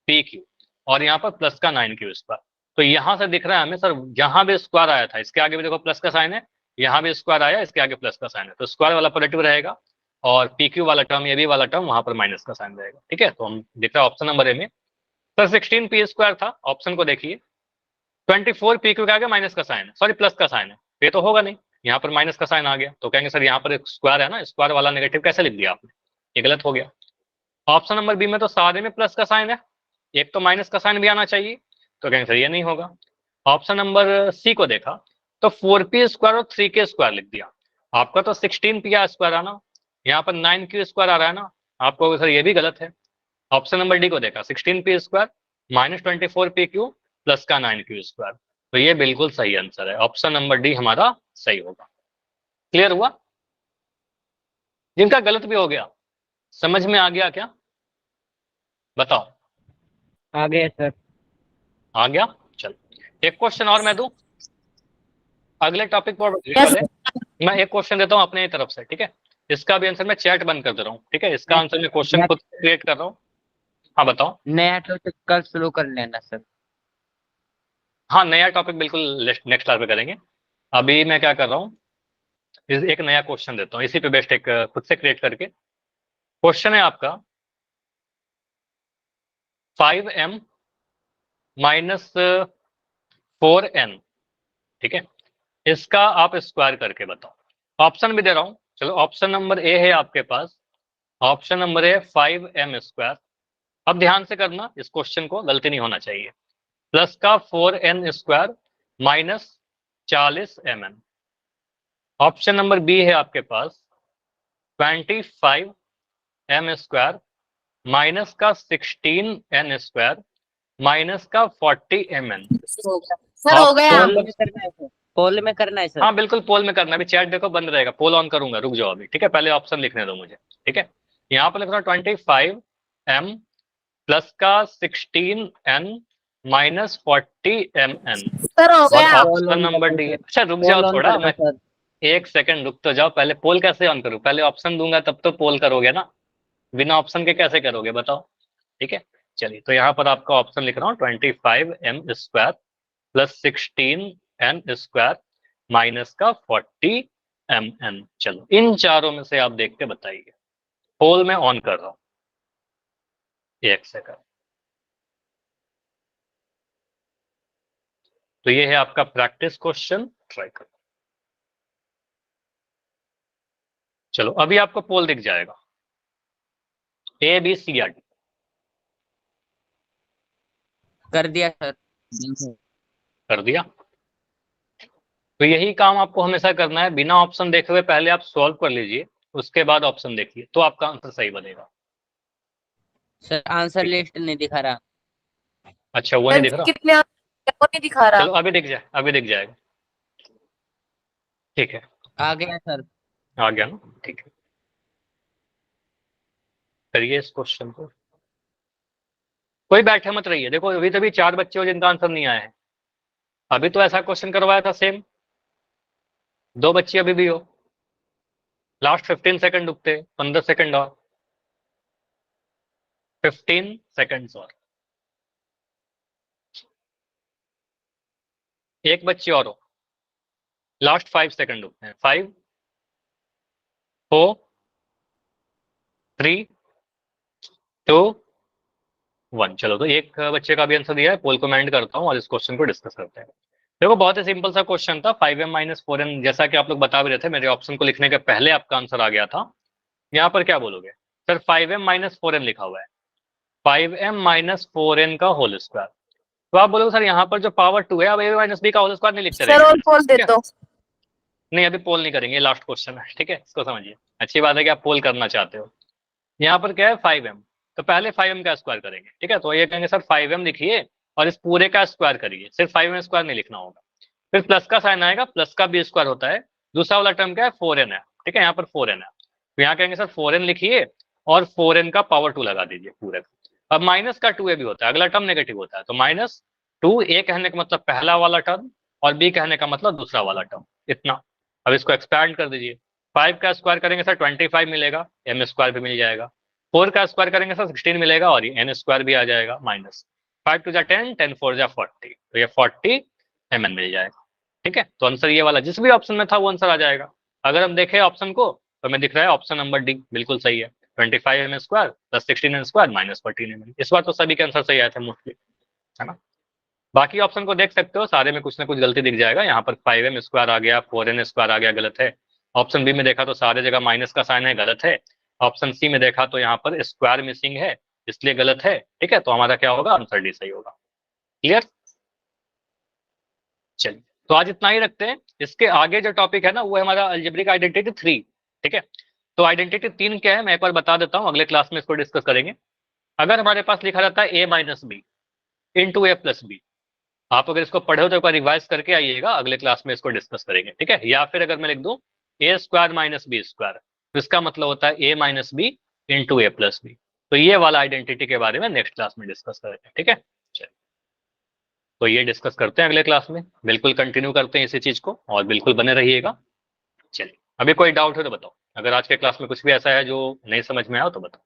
पी क्यू और यहाँ पर प्लस का 9q स्क्वायर। तो यहाँ से दिख रहा है हमें सर, जहां भी स्क्वायर आया था इसके आगे भी देखो प्लस का साइन है, यहाँ भी स्क्वायर आया इसके आगे प्लस का साइन है, तो स्क्वायर वाला पॉजिटिव रहेगा और PQ वाला टर्म, ये भी वाला टर्म, वहां पर माइनस का साइन रहेगा, ठीक है। तो हम दिख रहा है ऑप्शन नंबर ए में सर 16 पी स्क्वायर था, ऑप्शन को देखिए 24 PQ के आगे माइनस का साइन है, सॉरी प्लस का साइन है, ये तो होगा नहीं, यहाँ पर माइनस का साइन आ गया, तो कहेंगे सर यहाँ पर एक स्क्वायर है ना, स्क्वायर वाला नेगेटिव कैसे लिख दिया आपने, ये गलत हो गया। ऑप्शन नंबर बी में तो सारे में प्लस का साइन है, एक तो माइनस का साइन भी आना चाहिए, तो कहेंगे सर ये नहीं होगा। ऑप्शन नंबर सी को देखा तो 4p स्क्वायर और 3k स्क्वायर लिख दिया, आपका तो 16p स्क्वायर आना, यहाँ पर 9q स्क्वायर आ रहा है ना, आपको सर ये भी गलत है। ऑप्शन नंबर डी को देखा 16p square minus 24pq plus का 9q स्क्वायर, तो ये बिल्कुल सही आंसर है, ऑप्शन नंबर डी हमारा सही होगा। क्लियर हुआ? जिनका गलत भी हो गया समझ में आ गया क्या, बताओ? आ गया सर। आ गया, चल एक क्वेश्चन और मैं दूं। अगले टॉपिक पर Yes. मैं एक क्वेश्चन देता हूँ अपने तरफ से, ठीक है। इसका भी आंसर मैं चैट बंद कर दे रहा हूँ, ठीक है। इसका आंसर मैं क्वेश्चन खुद क्रिएट कर रहा हूँ। हाँ बताओ। नया टॉपिक कल शुरू कर लेना सर। हाँ नया टॉपिक बिल्कुल नेक्स्ट क्लास में करेंगे। अभी मैं क्या कर रहा हूँ, एक नया क्वेश्चन देता हूँ, इसी पे बेस्ट एक खुद से क्रिएट करके। क्वेश्चन है आपका 5m माइनस 4n, ठीक है। इसका आप स्क्वायर करके बताओ। ऑप्शन भी दे रहा हूँ, चलो। ऑप्शन नंबर ए है आपके पास, option number a 5m square. अब ध्यान से करना, इस क्वेश्चन को गलती नहीं होना चाहिए। प्लस का 4n square minus 40mn। Option number b है आपके पास 25m स्क्वायर माइनस का 16n स्क्वायर माइनस का 40mn। सर हो गया। पोल में करना है सर, पोल में करना है सर। हाँ बिल्कुल पोल में करना है। अभी चैट देखो बंद रहेगा, पोल ऑन करूंगा, रुक जाओ अभी, ठीक है। पहले ऑप्शन लिखने दो मुझे, ठीक है। यहाँ पर लिख रहा हूँ 25m प्लस का 16n माइनस 40mn। सर हो और गया। Option number D. अच्छा रुक जाओ पोल ऑन थोड़ा, कर दो मैं सर। एक सेकंड रुक तो जाओ। पहले पोल कैसे ऑन करूं? पहले ऑप्शन दूंगा तब तो पोल करोगे ना, बिना ऑप्शन के कैसे करोगे बताओ, ठीक है। चलिए तो यहाँ पर आपका ऑप्शन लिख रहा हूँ 25m square plus 16n square minus का 40mn। चलो इन चारों में से आप देख के बताइए। पोल में ऑन कर रहा हूँ, एक सेकंड। तो ये है आपका प्रैक्टिस क्वेश्चन, ट्राई करो। चलो अभी आपको पोल दिख जाएगा, ए बी सी या डी। कर दिया सर। कर दिया। तो यही काम आपको हमेशा करना है, बिना ऑप्शन देखे हुए पहले आप सॉल्व कर लीजिए, उसके बाद ऑप्शन देखिए, तो आपका आंसर सही बनेगा। सर आंसर ठीक है। लिस्ट नहीं दिखा रहा। अच्छा वो नहीं दिख रहा, कितने वो नहीं दिखा रहा। चलो अभी दिख जाए, अभी दिख जाएगा, ठीक है। आ गया सर। आ गया ना, ठीक है। करिए इस क्वेश्चन को। कोई बैठे मत रहिए, देखो अभी तभी 4 बच्चे हो जिनका आंसर नहीं आया है। अभी तो ऐसा क्वेश्चन करवाया था सेम, 2 बच्चे अभी भी हो। लास्ट 15 सेकंड रुकते, 15 सेकंड और, 15 सेकंड्स और, एक बच्चे और हो। लास्ट 5 सेकंड रुकते हैं, 5 4 3 2 1। चलो तो एक बच्चे का भी आंसर दिया है, पोल को मैं एंड करता हूँ और इस क्वेश्चन को डिस्कस करते हैं। देखो बहुत ही सिंपल सा क्वेश्चन था, 5m माइनस 4n। जैसा कि आप लोग बता भी रहे थे, मेरे ऑप्शन को लिखने के पहले आपका आंसर आ गया था। यहाँ पर क्या बोलोगे सर? 5m माइनस 4n लिखा हुआ है, 5m माइनस 4n का होल स्क्वायर। तो आप बोलोगे सर यहाँ पर जो पावर 2 है, अब a माइनस b का होल स्क्वायर नहीं लिखते सर और रहेंगे? पोल दे दो। नहीं अभी पोल नहीं करेंगे, लास्ट क्वेश्चन है, ठीक है। इसको समझिए, अच्छी बात है कि आप पोल करना चाहते हो। यहाँ पर क्या है 5m, तो पहले 5m का स्क्वायर करेंगे, ठीक है। तो ये कहेंगे सर 5m लिखिए और इस पूरे का स्क्वायर करिए, सिर्फ 5m स्क्वायर नहीं लिखना होगा। फिर प्लस का साइन आएगा, प्लस का बी स्क्वायर होता है। दूसरा वाला टर्म क्या है? 4n है, ठीक है। यहाँ पर 4n है, तो यहाँ कहेंगे सर 4n लिखिए और 4n का पावर 2 लगा दीजिए पूरे। अब माइनस का 2a भी होता है, अगला टर्म नेगेटिव होता है, तो माइनस 2a कहने का मतलब पहला वाला टर्म और b कहने का मतलब दूसरा वाला टर्म, इतना। अब इसको एक्सपैंड कर दीजिए, 5 का स्क्वायर करेंगे सर 25 मिलेगा, m स्क्वायर भी मिल जाएगा। 4 का स्क्वायर करेंगे सर 16 मिलेगा और ये n स्क्वायर भी आ जाएगा, माइनस 5 टू जा 10, 10 4 जा 40, तो ये 40 mn मिल जाएगा, ठीक है। तो आंसर ये वाला जिस भी ऑप्शन में था वो आंसर आ जाएगा। अगर हम देखें ऑप्शन को तो हमें दिख रहा है ऑप्शन नंबर डी बिल्कुल सही है, 25m square plus 16n square minus 14mn। इस बार तो सभी के आंसर सही आए थे मोस्टली, है ना। बाकी ऑप्शन को देख सकते हो, सारे में कुछ ना कुछ गलती दिख जाएगा। यहाँ पर 5m स्क्वायर आ गया, 4n स्क्वायर आ गया, गलत है। ऑप्शन बी में देखा तो सारे जगह माइनस का साइन है, गलत है। ऑप्शन सी में देखा तो यहाँ पर स्क्वायर मिसिंग है, इसलिए गलत है, ठीक है। तो हमारा क्या होगा? आंसर डी सही होगा। क्लियर? चलिए तो आज इतना ही रखते हैं। इसके आगे जो टॉपिक है ना वो है हमारा अलजेब्रिक आइडेंटिटी 3, ठीक है। तो आइडेंटिटी 3 क्या है मैं एक बार बता देता हूँ, अगले क्लास में इसको डिस्कस करेंगे। अगर हमारे पास लिखा रहता है a minus b into a plus b, आप अगर इसको पढ़े हो तो एक बार रिवाइज करके आइएगा, अगले क्लास में इसको डिस्कस करेंगे, ठीक है। या फिर अगर मैं लिख दूं a square minus b square, तो इसका मतलब होता है a minus b into a plus b. तो ये वाला आइडेंटिटी के बारे में नेक्स्ट क्लास में डिस्कस करेंगे, ठीक है। चलिए। तो ये डिस्कस करते हैं अगले क्लास में, बिल्कुल कंटिन्यू करते हैं इसी चीज को और बिल्कुल बने रहिएगा। चलिए, अभी कोई डाउट हो तो बताओ, अगर आज के क्लास में कुछ भी ऐसा है जो नहीं समझ में आया तो बताओ।